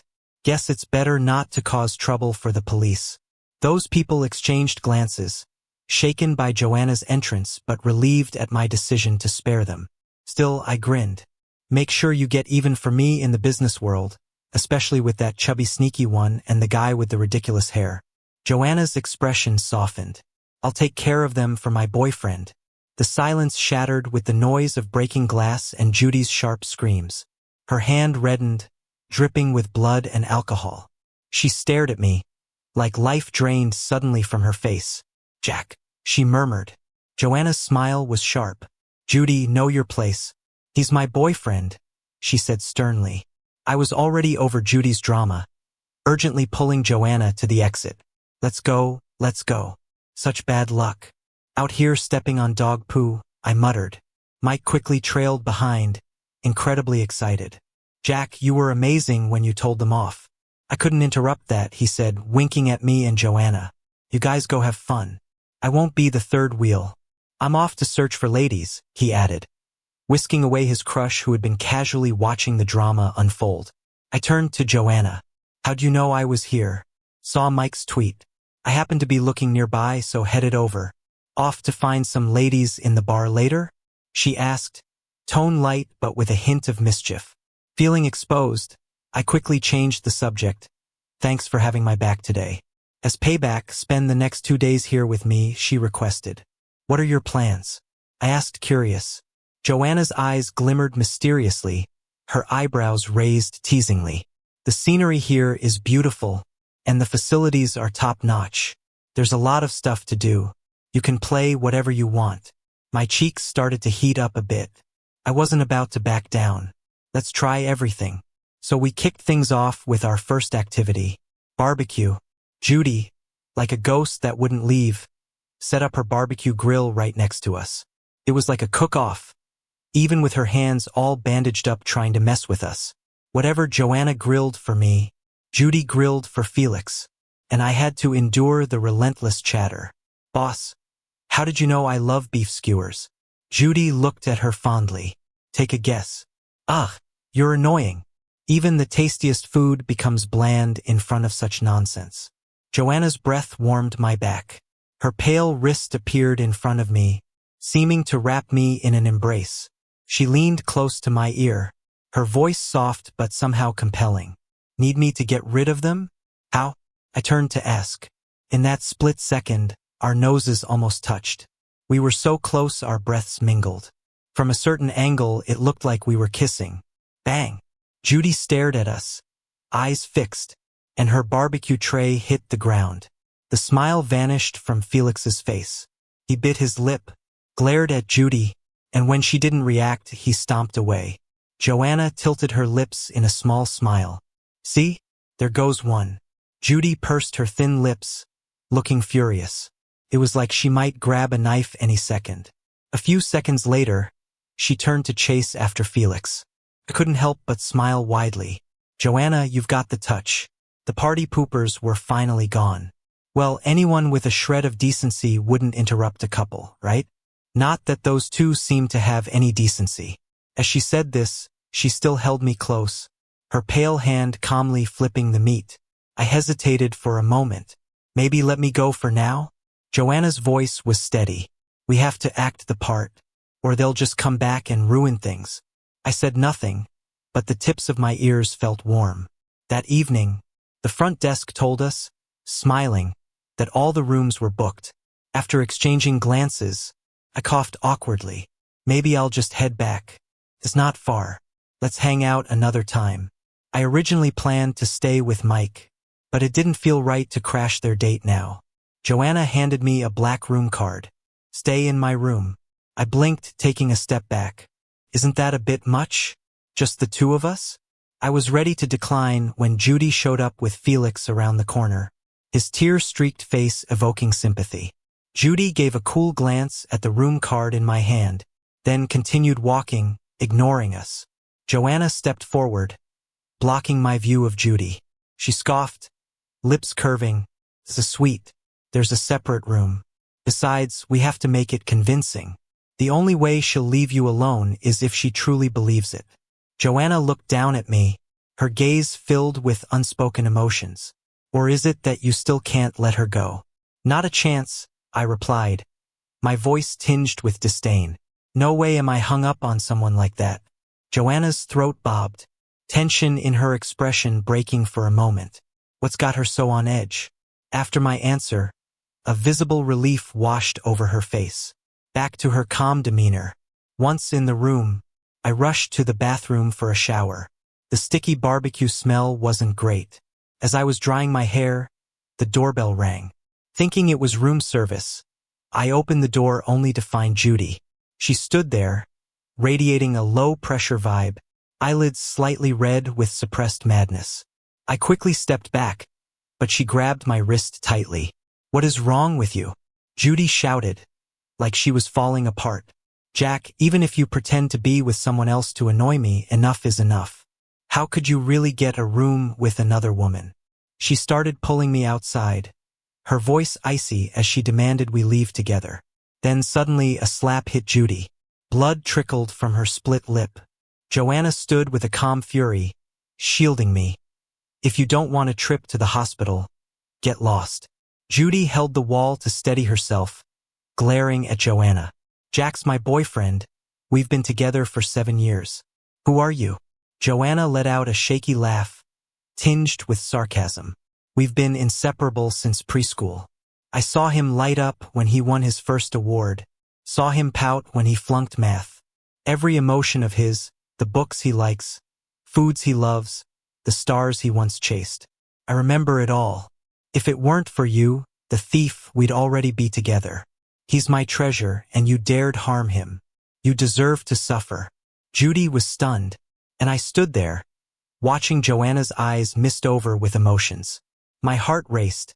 Guess it's better not to cause trouble for the police. Those people exchanged glances, shaken by Joanna's entrance but relieved at my decision to spare them. Still, I grinned. Make sure you get even for me in the business world, especially with that chubby sneaky one and the guy with the ridiculous hair. Joanna's expression softened. I'll take care of them for my boyfriend. The silence shattered with the noise of breaking glass and Judy's sharp screams. Her hand reddened, dripping with blood and alcohol. She stared at me, like life drained suddenly from her face. "Jack," she murmured. Joanna's smile was sharp. "Judy, know your place. He's my boyfriend," she said sternly. I was already over Judy's drama, urgently pulling Joanna to the exit. Let's go. Such bad luck. Out here stepping on dog poo," I muttered. Mike quickly trailed behind, incredibly excited. "Jack, you were amazing when you told them off." "I couldn't interrupt that," he said, winking at me and Joanna. "You guys go have fun. I won't be the third wheel. I'm off to search for ladies," he added, whisking away his crush who had been casually watching the drama unfold. I turned to Joanna. "How'd you know I was here?" "Saw Mike's tweet. I happened to be looking nearby, so headed over." "Off to find some ladies in the bar later?" she asked, tone light but with a hint of mischief. Feeling exposed, I quickly changed the subject. "Thanks for having my back today. As payback, spend the next 2 days here with me," she requested. "What are your plans?" I asked, curious. Joanna's eyes glimmered mysteriously, her eyebrows raised teasingly. The scenery here is beautiful, and the facilities are top-notch. There's a lot of stuff to do. You can play whatever you want. My cheeks started to heat up a bit. I wasn't about to back down. Let's try everything. So we kicked things off with our first activity, barbecue. Judy, like a ghost that wouldn't leave, set up her barbecue grill right next to us. It was like a cook-off, even with her hands all bandaged up trying to mess with us. Whatever Joanna grilled for me, Judy grilled for Felix, and I had to endure the relentless chatter. Boss, how did you know I love beef skewers? Judy looked at her fondly. Take a guess. Ugh, you're annoying. Even the tastiest food becomes bland in front of such nonsense. Joanna's breath warmed my back. Her pale wrist appeared in front of me, seeming to wrap me in an embrace. She leaned close to my ear, her voice soft but somehow compelling. Need me to get rid of them? How? I turned to ask. In that split second, our noses almost touched. We were so close our breaths mingled. From a certain angle, it looked like we were kissing. Bang! Judy stared at us, eyes fixed, and her barbecue tray hit the ground. The smile vanished from Felix's face. He bit his lip, glared at Judy, and when she didn't react, he stomped away. Joanna tilted her lips in a small smile. See? There goes one. Judy pursed her thin lips, looking furious. It was like she might grab a knife any second. A few seconds later, she turned to chase after Felix. I couldn't help but smile widely. Joanna, you've got the touch. The party poopers were finally gone. Well, anyone with a shred of decency wouldn't interrupt a couple, right? Not that those two seemed to have any decency. As she said this, she still held me close, her pale hand calmly flipping the meat. I hesitated for a moment. Maybe let me go for now? Joanna's voice was steady. We have to act the part, or they'll just come back and ruin things. I said nothing, but the tips of my ears felt warm. That evening, the front desk told us, smiling, that all the rooms were booked. After exchanging glances, I coughed awkwardly. Maybe I'll just head back. It's not far. Let's hang out another time. I originally planned to stay with Mike, but it didn't feel right to crash their date now. Joanna handed me a black room card. Stay in my room. I blinked, taking a step back. Isn't that a bit much? Just the two of us? I was ready to decline when Judy showed up with Felix around the corner, his tear-streaked face evoking sympathy. Judy gave a cool glance at the room card in my hand, then continued walking, ignoring us. Joanna stepped forward, blocking my view of Judy. She scoffed, lips curving. It's a suite. There's a separate room. Besides, we have to make it convincing. The only way she'll leave you alone is if she truly believes it. Joanna looked down at me, her gaze filled with unspoken emotions. Or is it that you still can't let her go? Not a chance, I replied, my voice tinged with disdain. No way am I hung up on someone like that. Joanna's throat bobbed, tension in her expression breaking for a moment. What's got her so on edge? After my answer, a visible relief washed over her face. Back to her calm demeanor. Once in the room, I rushed to the bathroom for a shower. The sticky barbecue smell wasn't great. As I was drying my hair, the doorbell rang. Thinking it was room service, I opened the door only to find Judy. She stood there, radiating a low-pressure vibe, eyelids slightly red with suppressed madness. I quickly stepped back, but she grabbed my wrist tightly. What is wrong with you? Judy shouted, like she was falling apart. Jack, even if you pretend to be with someone else to annoy me, enough is enough. How could you really get a room with another woman? She started pulling me outside, her voice icy as she demanded we leave together. Then suddenly a slap hit Judy. Blood trickled from her split lip. Joanna stood with a calm fury, shielding me. If you don't want a trip to the hospital, get lost. Judy held the wall to steady herself, glaring at Joanna. Jack's my boyfriend. We've been together for 7 years. Who are you? Joanna let out a shaky laugh, tinged with sarcasm. We've been inseparable since preschool. I saw him light up when he won his first award, saw him pout when he flunked math. Every emotion of his, the books he likes, foods he loves, the stars he once chased. I remember it all. If it weren't for you, the thief, we'd already be together. He's my treasure, and you dared harm him. You deserve to suffer. Judy was stunned, and I stood there, watching Joanna's eyes mist over with emotions. My heart raced,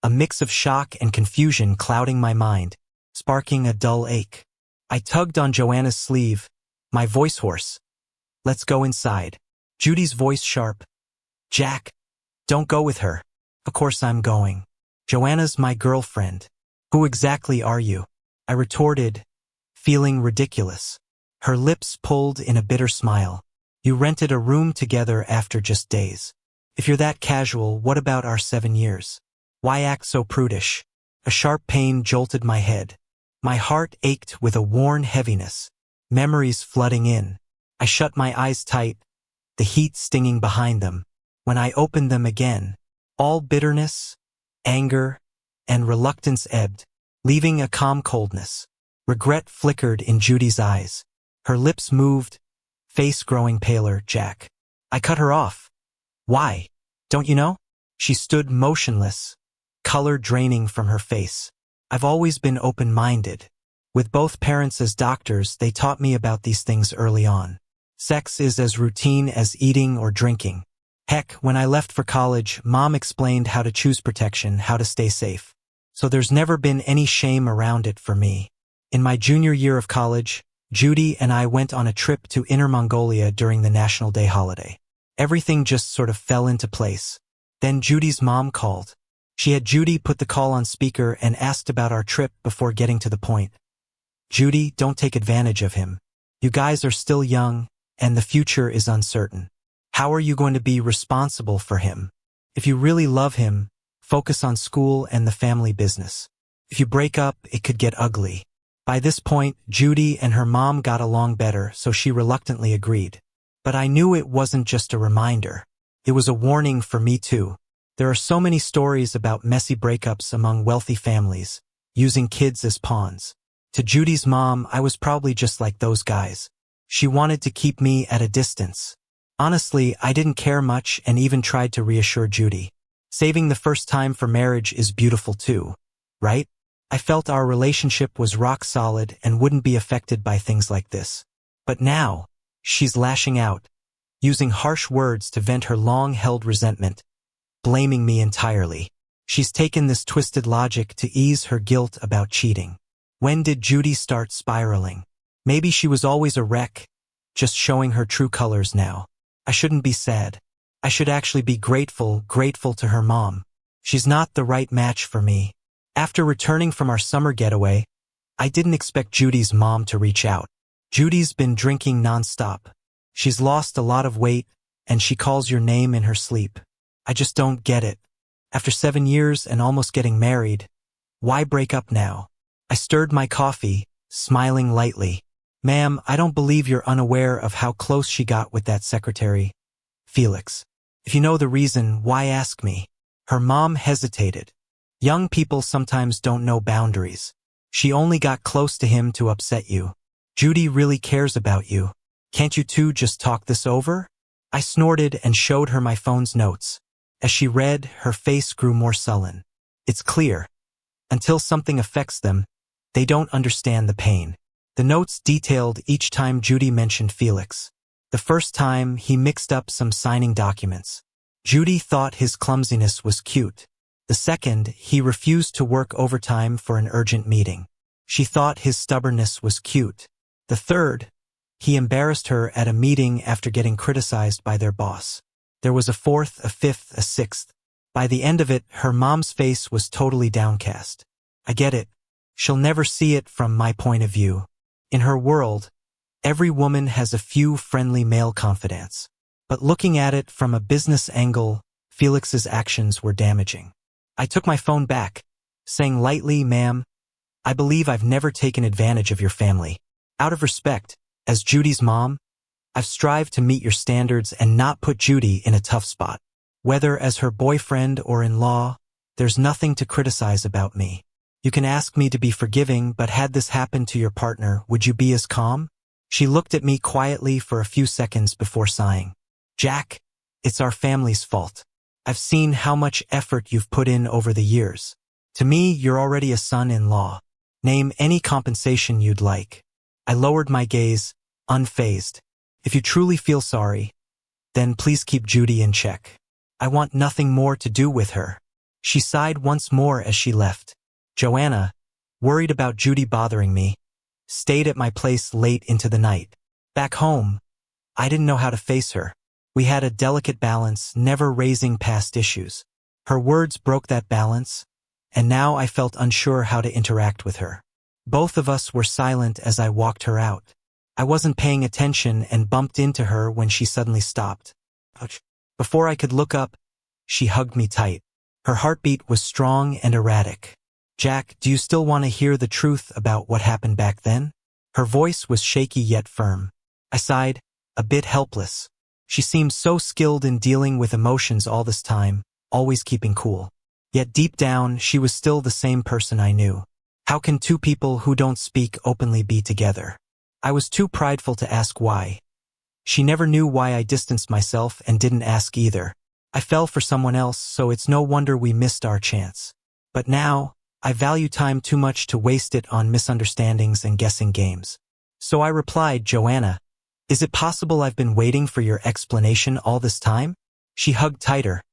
a mix of shock and confusion clouding my mind, sparking a dull ache. I tugged on Joanna's sleeve, my voice hoarse. Let's go inside. Judy's voice sharp. Jack, don't go with her. Of course I'm going. Joanna's my girlfriend. Who exactly are you? I retorted, feeling ridiculous. Her lips pulled in a bitter smile. You rented a room together after just days. If you're that casual, what about our 7 years? Why act so prudish? A sharp pain jolted my head. My heart ached with a worn heaviness, memories flooding in. I shut my eyes tight, the heat stinging behind them. When I opened them again, all bitterness, anger, and reluctance ebbed, leaving a calm coldness. Regret flickered in Judy's eyes. Her lips moved, face growing paler. Jack. I cut her off. Why? Don't you know? She stood motionless, color draining from her face. I've always been open-minded. With both parents as doctors, they taught me about these things early on. Sex is as routine as eating or drinking. Heck, when I left for college, Mom explained how to choose protection, how to stay safe. So there's never been any shame around it for me. In my junior year of college, Judy and I went on a trip to Inner Mongolia during the National Day holiday. Everything just sort of fell into place. Then Judy's mom called. She had Judy put the call on speaker and asked about our trip before getting to the point. Judy, don't take advantage of him. You guys are still young, and the future is uncertain. How are you going to be responsible for him? If you really love him, focus on school and the family business. If you break up, it could get ugly. By this point, Judy and her mom got along better, so she reluctantly agreed. But I knew it wasn't just a reminder. It was a warning for me too. There are so many stories about messy breakups among wealthy families, using kids as pawns. To Judy's mom, I was probably just like those guys. She wanted to keep me at a distance. Honestly, I didn't care much and even tried to reassure Judy. Saving the first time for marriage is beautiful too, right? I felt our relationship was rock solid and wouldn't be affected by things like this. But now, she's lashing out, using harsh words to vent her long-held resentment, blaming me entirely. She's taken this twisted logic to ease her guilt about cheating. When did Judy start spiraling? Maybe she was always a wreck, just showing her true colors now. I shouldn't be sad. I should actually be grateful to her mom. She's not the right match for me. After returning from our summer getaway, I didn't expect Judy's mom to reach out. Judy's been drinking nonstop. She's lost a lot of weight, and she calls your name in her sleep. I just don't get it. After 7 years and almost getting married, why break up now? I stirred my coffee, smiling lightly. Ma'am, I don't believe you're unaware of how close she got with that secretary, Felix. If you know the reason, why ask me? Her mom hesitated. Young people sometimes don't know boundaries. She only got close to him to upset you. Judy really cares about you. Can't you two just talk this over? I snorted and showed her my phone's notes. As she read, her face grew more sullen. It's clear. Until something affects them, they don't understand the pain. The notes detailed each time Judy mentioned Felix. The first time, he mixed up some signing documents. Judy thought his clumsiness was cute. The second, he refused to work overtime for an urgent meeting. She thought his stubbornness was cute. The third, he embarrassed her at a meeting after getting criticized by their boss. There was a fourth, a fifth, a sixth. By the end of it, her mom's face was totally downcast. I get it. She'll never see it from my point of view. In her world, every woman has a few friendly male confidants. But looking at it from a business angle, Felix's actions were damaging. I took my phone back, saying lightly, ma'am, I believe I've never taken advantage of your family. Out of respect, as Judy's mom, I've strived to meet your standards and not put Judy in a tough spot. Whether as her boyfriend or in-law, there's nothing to criticize about me. You can ask me to be forgiving, but had this happened to your partner, would you be as calm? She looked at me quietly for a few seconds before sighing. Jack, It's our family's fault. I've seen how much effort you've put in over the years. To me, you're already a son-in-law. Name any compensation you'd like. I lowered my gaze, unfazed. If you truly feel sorry, then please keep Judy in check. I want nothing more to do with her. She sighed once more as she left. Joanna, worried about Judy bothering me, stayed at my place late into the night. Back home, I didn't know how to face her. We had a delicate balance, never raising past issues. Her words broke that balance, and now I felt unsure how to interact with her. Both of us were silent as I walked her out. I wasn't paying attention and bumped into her when she suddenly stopped. Ouch. Before I could look up, she hugged me tight. Her heartbeat was strong and erratic. Jack, do you still want to hear the truth about what happened back then? Her voice was shaky yet firm. I sighed, a bit helpless. She seemed so skilled in dealing with emotions all this time, always keeping cool. Yet deep down, she was still the same person I knew. How can two people who don't speak openly be together? I was too prideful to ask why. She never knew why I distanced myself and didn't ask either. I fell for someone else, so it's no wonder we missed our chance. But now, I value time too much to waste it on misunderstandings and guessing games. So I replied, Joanna, is it possible I've been waiting for your explanation all this time? She hugged tighter,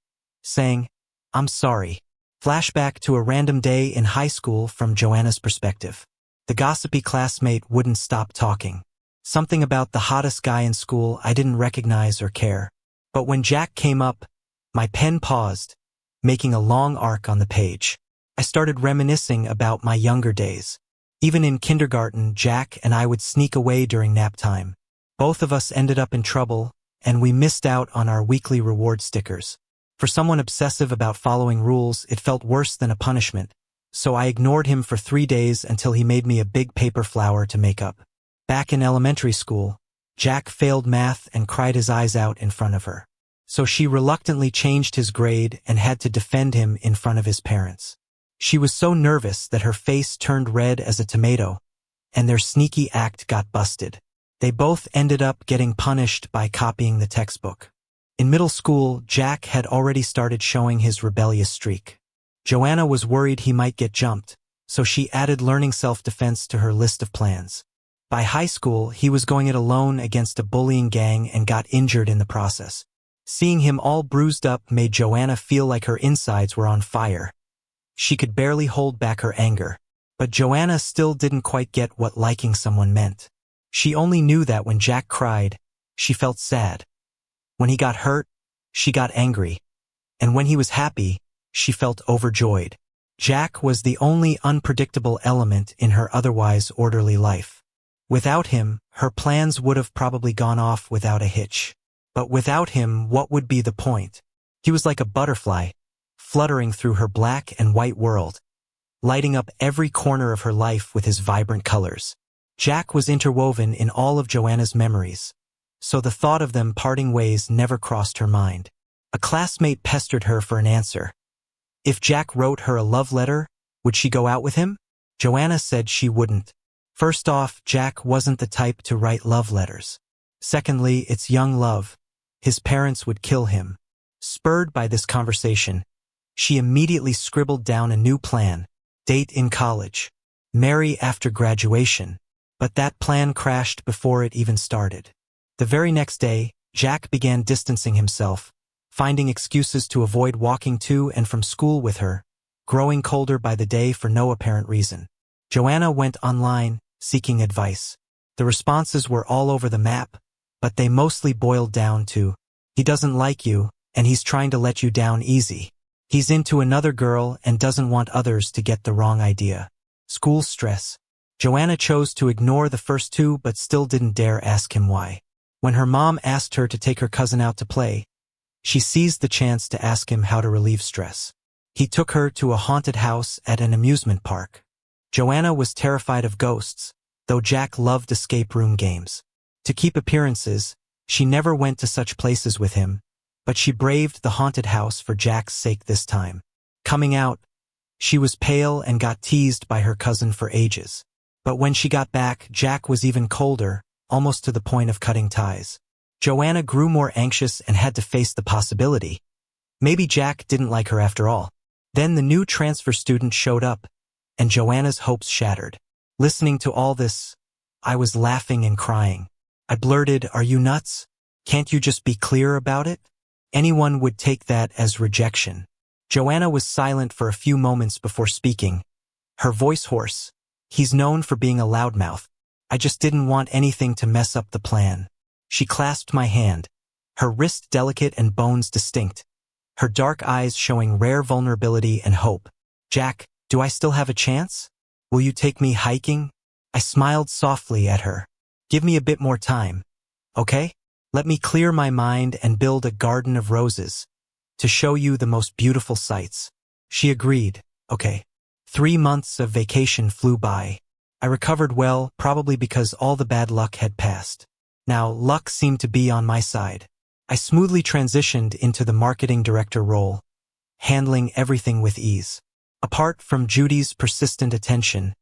saying, I'm sorry. Flashback to a random day in high school from Joanna's perspective. The gossipy classmate wouldn't stop talking. Something about the hottest guy in school I didn't recognize or care. But when Jack came up, my pen paused, making a long arc on the page. I started reminiscing about my younger days. Even in kindergarten, Jack and I would sneak away during nap time. Both of us ended up in trouble, and we missed out on our weekly reward stickers. For someone obsessive about following rules, it felt worse than a punishment, so I ignored him for 3 days until he made me a big paper flower to make up. Back in elementary school, Jack failed math and cried his eyes out in front of her. So she reluctantly changed his grade and had to defend him in front of his parents. She was so nervous that her face turned red as a tomato, and their sneaky act got busted. They both ended up getting punished by copying the textbook. In middle school, Jack had already started showing his rebellious streak. Joanna was worried he might get jumped, so she added learning self-defense to her list of plans. By high school, he was going it alone against a bullying gang and got injured in the process. Seeing him all bruised up made Joanna feel like her insides were on fire. She could barely hold back her anger. But Joanna still didn't quite get what liking someone meant. She only knew that when Jack cried, she felt sad. When he got hurt, she got angry. And when he was happy, she felt overjoyed. Jack was the only unpredictable element in her otherwise orderly life. Without him, her plans would have probably gone off without a hitch. But without him, what would be the point? He was like a butterfly, fluttering through her black and white world, lighting up every corner of her life with his vibrant colors. Jack was interwoven in all of Joanna's memories, so the thought of them parting ways never crossed her mind. A classmate pestered her for an answer. If Jack wrote her a love letter, would she go out with him? Joanna said she wouldn't. First off, Jack wasn't the type to write love letters. Secondly, it's young love. His parents would kill him. Spurred by this conversation, she immediately scribbled down a new plan. Date in college. Marry after graduation. But that plan crashed before it even started. The very next day, Jack began distancing himself, finding excuses to avoid walking to and from school with her, growing colder by the day for no apparent reason. Joanna went online, seeking advice. The responses were all over the map, but they mostly boiled down to, he doesn't like you, and he's trying to let you down easy. He's into another girl and doesn't want others to get the wrong idea. School stress. Joanna chose to ignore the first two but still didn't dare ask him why. When her mom asked her to take her cousin out to play, she seized the chance to ask him how to relieve stress. He took her to a haunted house at an amusement park. Joanna was terrified of ghosts, though Jack loved escape room games. To keep appearances, she never went to such places with him, but she braved the haunted house for Jack's sake this time. Coming out, she was pale and got teased by her cousin for ages. But when she got back, Jack was even colder, almost to the point of cutting ties. Joanna grew more anxious and had to face the possibility. Maybe Jack didn't like her after all. Then the new transfer student showed up, and Joanna's hopes shattered. Listening to all this, I was laughing and crying. I blurted, "Are you nuts? Can't you just be clear about it?" Anyone would take that as rejection. Joanna was silent for a few moments before speaking, her voice hoarse. "He's known for being a loudmouth. I just didn't want anything to mess up the plan." She clasped my hand, her wrist delicate and bones distinct, her dark eyes showing rare vulnerability and hope. "Jack, do I still have a chance? Will you take me hiking?" I smiled softly at her. "Give me a bit more time, okay? Let me clear my mind and build a garden of roses to show you the most beautiful sights." She agreed. Okay. 3 months of vacation flew by. I recovered well, probably because all the bad luck had passed. Now, luck seemed to be on my side. I smoothly transitioned into the marketing director role, handling everything with ease. Apart from Judy's persistent attention,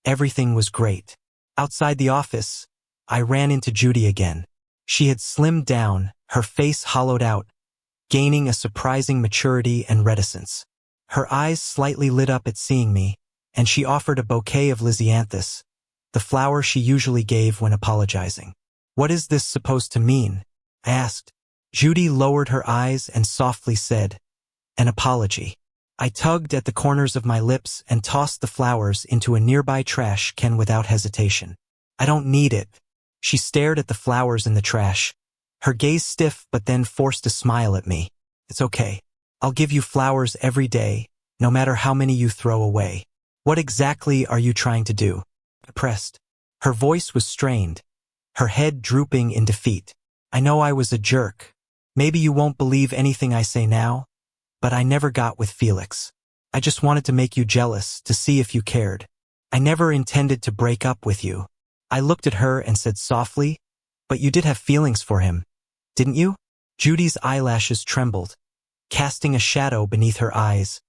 everything was great. Outside the office, I ran into Judy again. She had slimmed down, her face hollowed out, gaining a surprising maturity and reticence. Her eyes slightly lit up at seeing me, and she offered a bouquet of lisianthus, the flower she usually gave when apologizing. "What is this supposed to mean?" I asked. Judy lowered her eyes and softly said, "An apology." I tugged at the corners of my lips and tossed the flowers into a nearby trash can without hesitation. "I don't need it." She stared at the flowers in the trash, her gaze stiff but then forced a smile at me. "It's okay. I'll give you flowers every day, no matter how many you throw away." "What exactly are you trying to do?" I pressed. Her voice was strained, her head drooping in defeat. "I know I was a jerk. Maybe you won't believe anything I say now, but I never got with Felix. I just wanted to make you jealous, to see if you cared. I never intended to break up with you." I looked at her and said softly, "But you did have feelings for him, didn't you?" Judy's eyelashes trembled, casting a shadow beneath her eyes,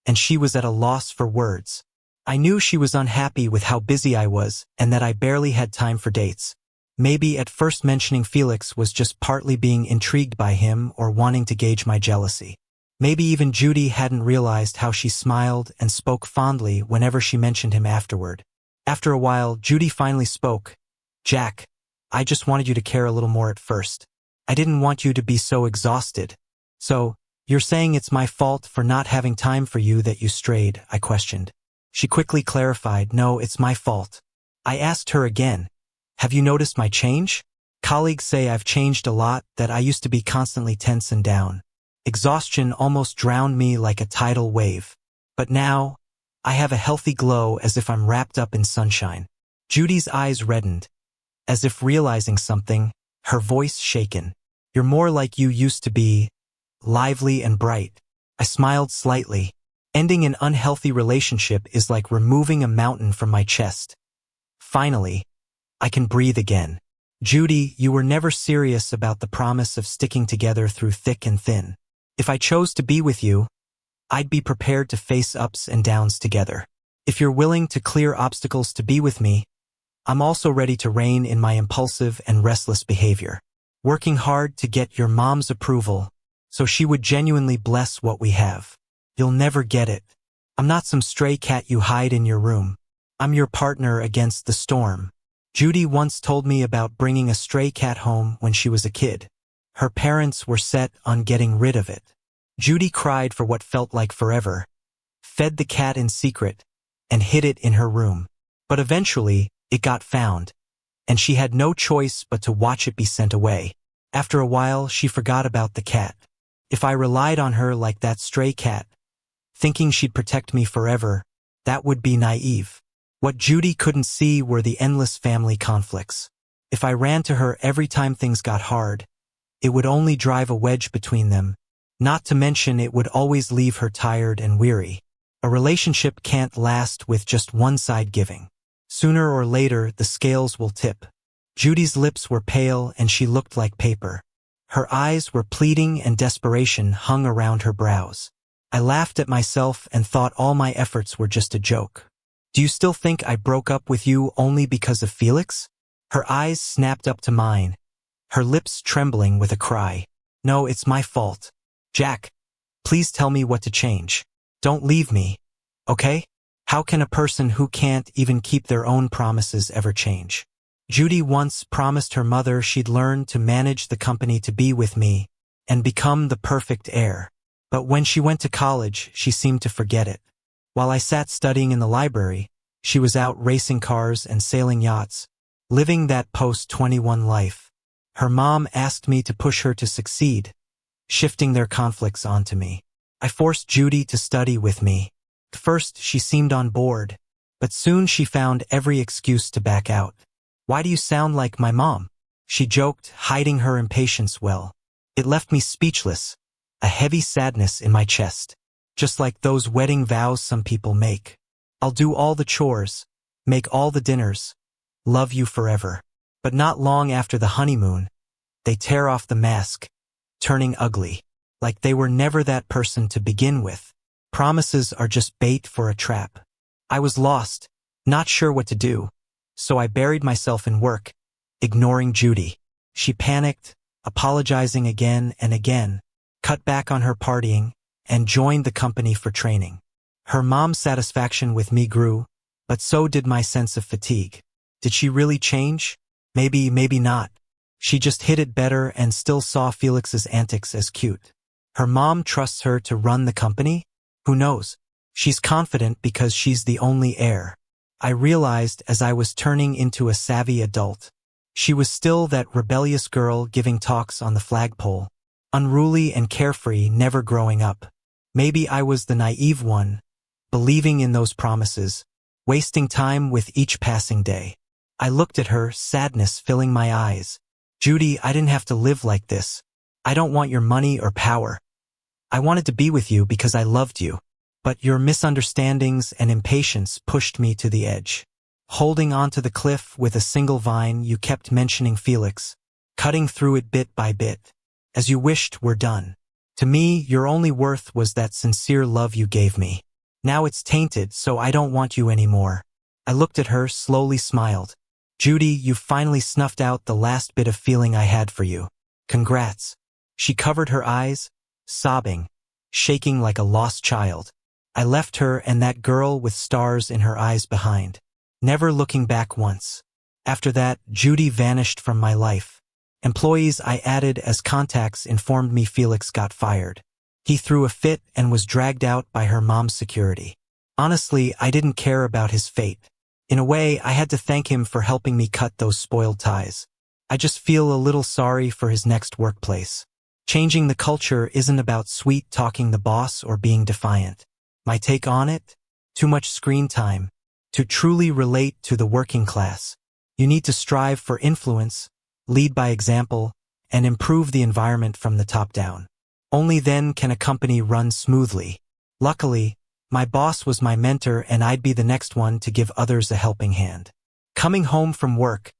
and she was at a loss for words. I knew she was unhappy with how busy I was and that I barely had time for dates. Maybe at first mentioning Felix was just partly being intrigued by him or wanting to gauge my jealousy. Maybe even Judy hadn't realized how she smiled and spoke fondly whenever she mentioned him afterward. After a while, Judy finally spoke. "Jack, I just wanted you to care a little more at first. I didn't want you to be so exhausted." "So, you're saying it's my fault for not having time for you that you strayed?" I questioned. She quickly clarified, "No, it's my fault." I asked her again, "Have you noticed my change? Colleagues say I've changed a lot, that I used to be constantly tense and down. Exhaustion almost drowned me like a tidal wave. But now, I have a healthy glow as if I'm wrapped up in sunshine." Judy's eyes reddened, as if realizing something, her voice shaken. "You're more like you used to be, lively and bright." I smiled slightly. Ending an unhealthy relationship is like removing a mountain from my chest. Finally, I can breathe again. "Judy, you were never serious about the promise of sticking together through thick and thin. If I chose to be with you, I'd be prepared to face ups and downs together. If you're willing to clear obstacles to be with me, I'm also ready to rein in my impulsive and restless behavior. Working hard to get your mom's approval, so she would genuinely bless what we have. You'll never get it. I'm not some stray cat you hide in your room. I'm your partner against the storm." Judy once told me about bringing a stray cat home when she was a kid. Her parents were set on getting rid of it. Judy cried for what felt like forever, fed the cat in secret, and hid it in her room. But eventually, it got found, and she had no choice but to watch it be sent away. After a while, she forgot about the cat. If I relied on her like that stray cat, thinking she'd protect me forever, that would be naive. What Judy couldn't see were the endless family conflicts. If I ran to her every time things got hard, it would only drive a wedge between them, not to mention it would always leave her tired and weary. A relationship can't last with just one side giving. Sooner or later, the scales will tip. Judy's lips were pale and she looked like paper. Her eyes were pleading and desperation hung around her brows. I laughed at myself and thought all my efforts were just a joke. "Do you still think I broke up with you only because of Felix?" Her eyes snapped up to mine, her lips trembling with a cry. No, it's my fault. Jack, please tell me what to change. Don't leave me, okay? How can a person who can't even keep their own promises ever change? Judy once promised her mother she'd learn to manage the company to be with me and become the perfect heir. But when she went to college, she seemed to forget it. While I sat studying in the library, she was out racing cars and sailing yachts, living that post-21 life. Her mom asked me to push her to succeed, shifting their conflicts onto me. I forced Judy to study with me. At first, she seemed on board, but soon she found every excuse to back out. Why do you sound like my mom? She joked, hiding her impatience well. It left me speechless, a heavy sadness in my chest. Just like those wedding vows some people make. I'll do all the chores, make all the dinners, love you forever. But not long after the honeymoon, they tear off the mask, turning ugly, like they were never that person to begin with. Promises are just bait for a trap. I was lost, not sure what to do, so I buried myself in work, ignoring Judy. She panicked, apologizing again and again, cut back on her partying, and joined the company for training. Her mom's satisfaction with me grew, but so did my sense of fatigue. Did she really change? Maybe not. She just hid it better and still saw Felix's antics as cute. Her mom trusts her to run the company? Who knows? She's confident because she's the only heir. I realized as I was turning into a savvy adult. She was still that rebellious girl giving talks on the flagpole, unruly and carefree, never growing up. Maybe I was the naive one, believing in those promises, wasting time with each passing day. I looked at her, sadness filling my eyes. Judy, I didn't have to live like this. I don't want your money or power. I wanted to be with you because I loved you. But your misunderstandings and impatience pushed me to the edge. Holding onto the cliff with a single vine, you kept mentioning Felix, cutting through it bit by bit, as you wished we're done. To me, your only worth was that sincere love you gave me. Now it's tainted, so I don't want you anymore. I looked at her, slowly smiled. Judy, you finally snuffed out the last bit of feeling I had for you. Congrats. She covered her eyes, sobbing, shaking like a lost child. I left her and that girl with stars in her eyes behind, never looking back once. After that, Judy vanished from my life. Employees I added as contacts informed me Felix got fired. He threw a fit and was dragged out by her mom's security. Honestly, I didn't care about his fate. In a way, I had to thank him for helping me cut those spoiled ties. I just feel a little sorry for his next workplace. Changing the culture isn't about sweet-talking the boss or being defiant. My take on it? Too much screen time. To truly relate to the working class, you need to strive for influence, lead by example, and improve the environment from the top down. Only then can a company run smoothly. Luckily, my boss was my mentor and I'd be the next one to give others a helping hand. Coming home from work,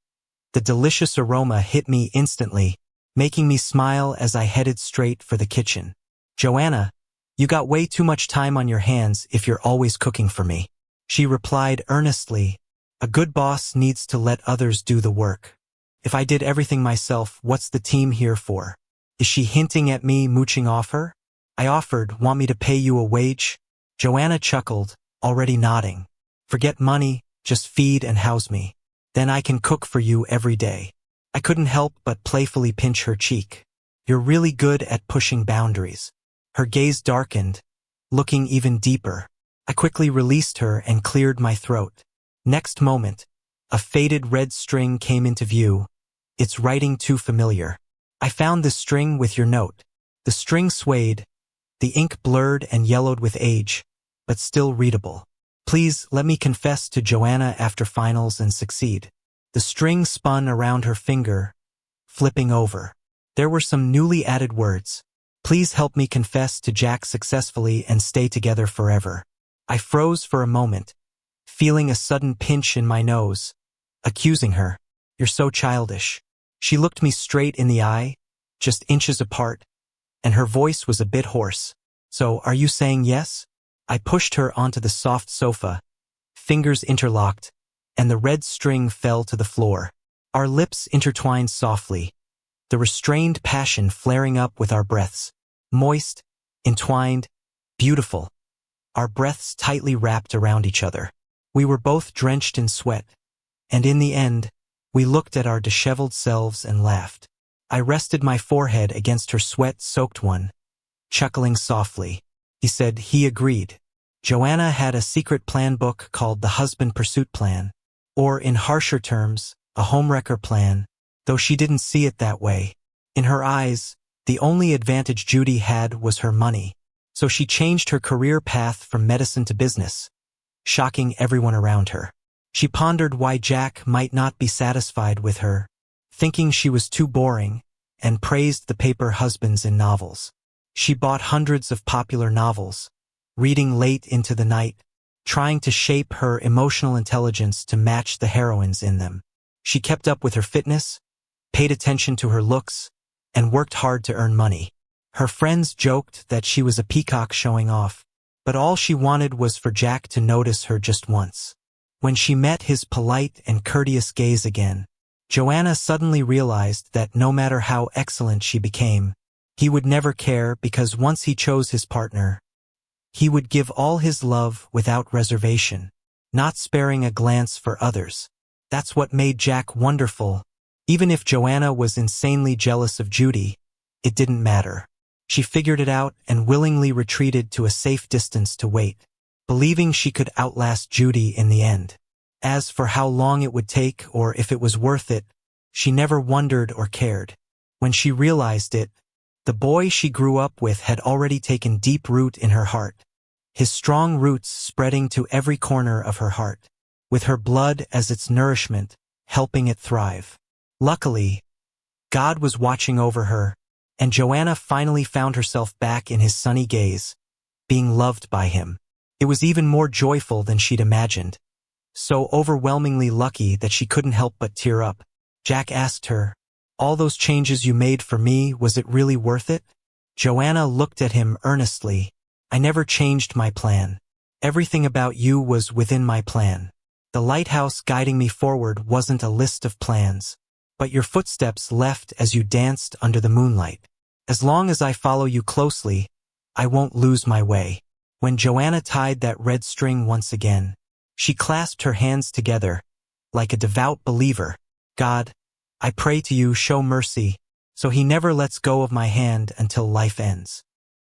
the delicious aroma hit me instantly, making me smile as I headed straight for the kitchen. Joanna, you got way too much time on your hands if you're always cooking for me. She replied earnestly, a good boss needs to let others do the work. If I did everything myself, what's the team here for? Is she hinting at me mooching off her? I offered, want me to pay you a wage? Joanna chuckled, already nodding. Forget money, just feed and house me. Then I can cook for you every day. I couldn't help but playfully pinch her cheek. You're really good at pushing boundaries. Her gaze darkened, looking even deeper. I quickly released her and cleared my throat. Next moment, a faded red string came into view, its writing too familiar. I found this string with your note. The string swayed, the ink blurred and yellowed with age, but still readable. Please let me confess to Joanna after finals and succeed. The string spun around her finger, flipping over. There were some newly added words. Please help me confess to Jack successfully and stay together forever. I froze for a moment, feeling a sudden pinch in my nose, accusing her. You're so childish. She looked me straight in the eye, just inches apart, and her voice was a bit hoarse. So, are you saying yes? I pushed her onto the soft sofa, fingers interlocked, and the red string fell to the floor. Our lips intertwined softly, the restrained passion flaring up with our breaths. Moist, entwined, beautiful. Our breaths tightly wrapped around each other. We were both drenched in sweat, and in the end, we looked at our disheveled selves and laughed. I rested my forehead against her sweat-soaked one, chuckling softly. He said he agreed. Joanna had a secret plan book called the Husband Pursuit Plan, or in harsher terms, a homewrecker plan, though she didn't see it that way. In her eyes, the only advantage Judy had was her money, so she changed her career path from medicine to business, shocking everyone around her. She pondered why Jack might not be satisfied with her, thinking she was too boring, and praised the paper husbands in novels. She bought hundreds of popular novels, reading late into the night, trying to shape her emotional intelligence to match the heroines in them. She kept up with her fitness, paid attention to her looks, and worked hard to earn money. Her friends joked that she was a peacock showing off, but all she wanted was for Jack to notice her just once. When she met his polite and courteous gaze again, Joanna suddenly realized that no matter how excellent she became, he would never care because once he chose his partner, he would give all his love without reservation, not sparing a glance for others. That's what made Jack wonderful. Even if Joanna was insanely jealous of Judy, it didn't matter. She figured it out and willingly retreated to a safe distance to wait, believing she could outlast Judy in the end. As for how long it would take or if it was worth it, she never wondered or cared. When she realized it, the boy she grew up with had already taken deep root in her heart, his strong roots spreading to every corner of her heart, with her blood as its nourishment, helping it thrive. Luckily, God was watching over her, and Joanna finally found herself back in his sunny gaze, being loved by him. It was even more joyful than she'd imagined, so overwhelmingly lucky that she couldn't help but tear up. Jack asked her, "All those changes you made for me, was it really worth it?" Joanna looked at him earnestly. "I never changed my plan. Everything about you was within my plan. The lighthouse guiding me forward wasn't a list of plans, but your footsteps left as you danced under the moonlight. As long as I follow you closely, I won't lose my way." When Joanna tied that red string once again, she clasped her hands together, like a devout believer. "God, I pray to you, show mercy, so he never lets go of my hand until life ends."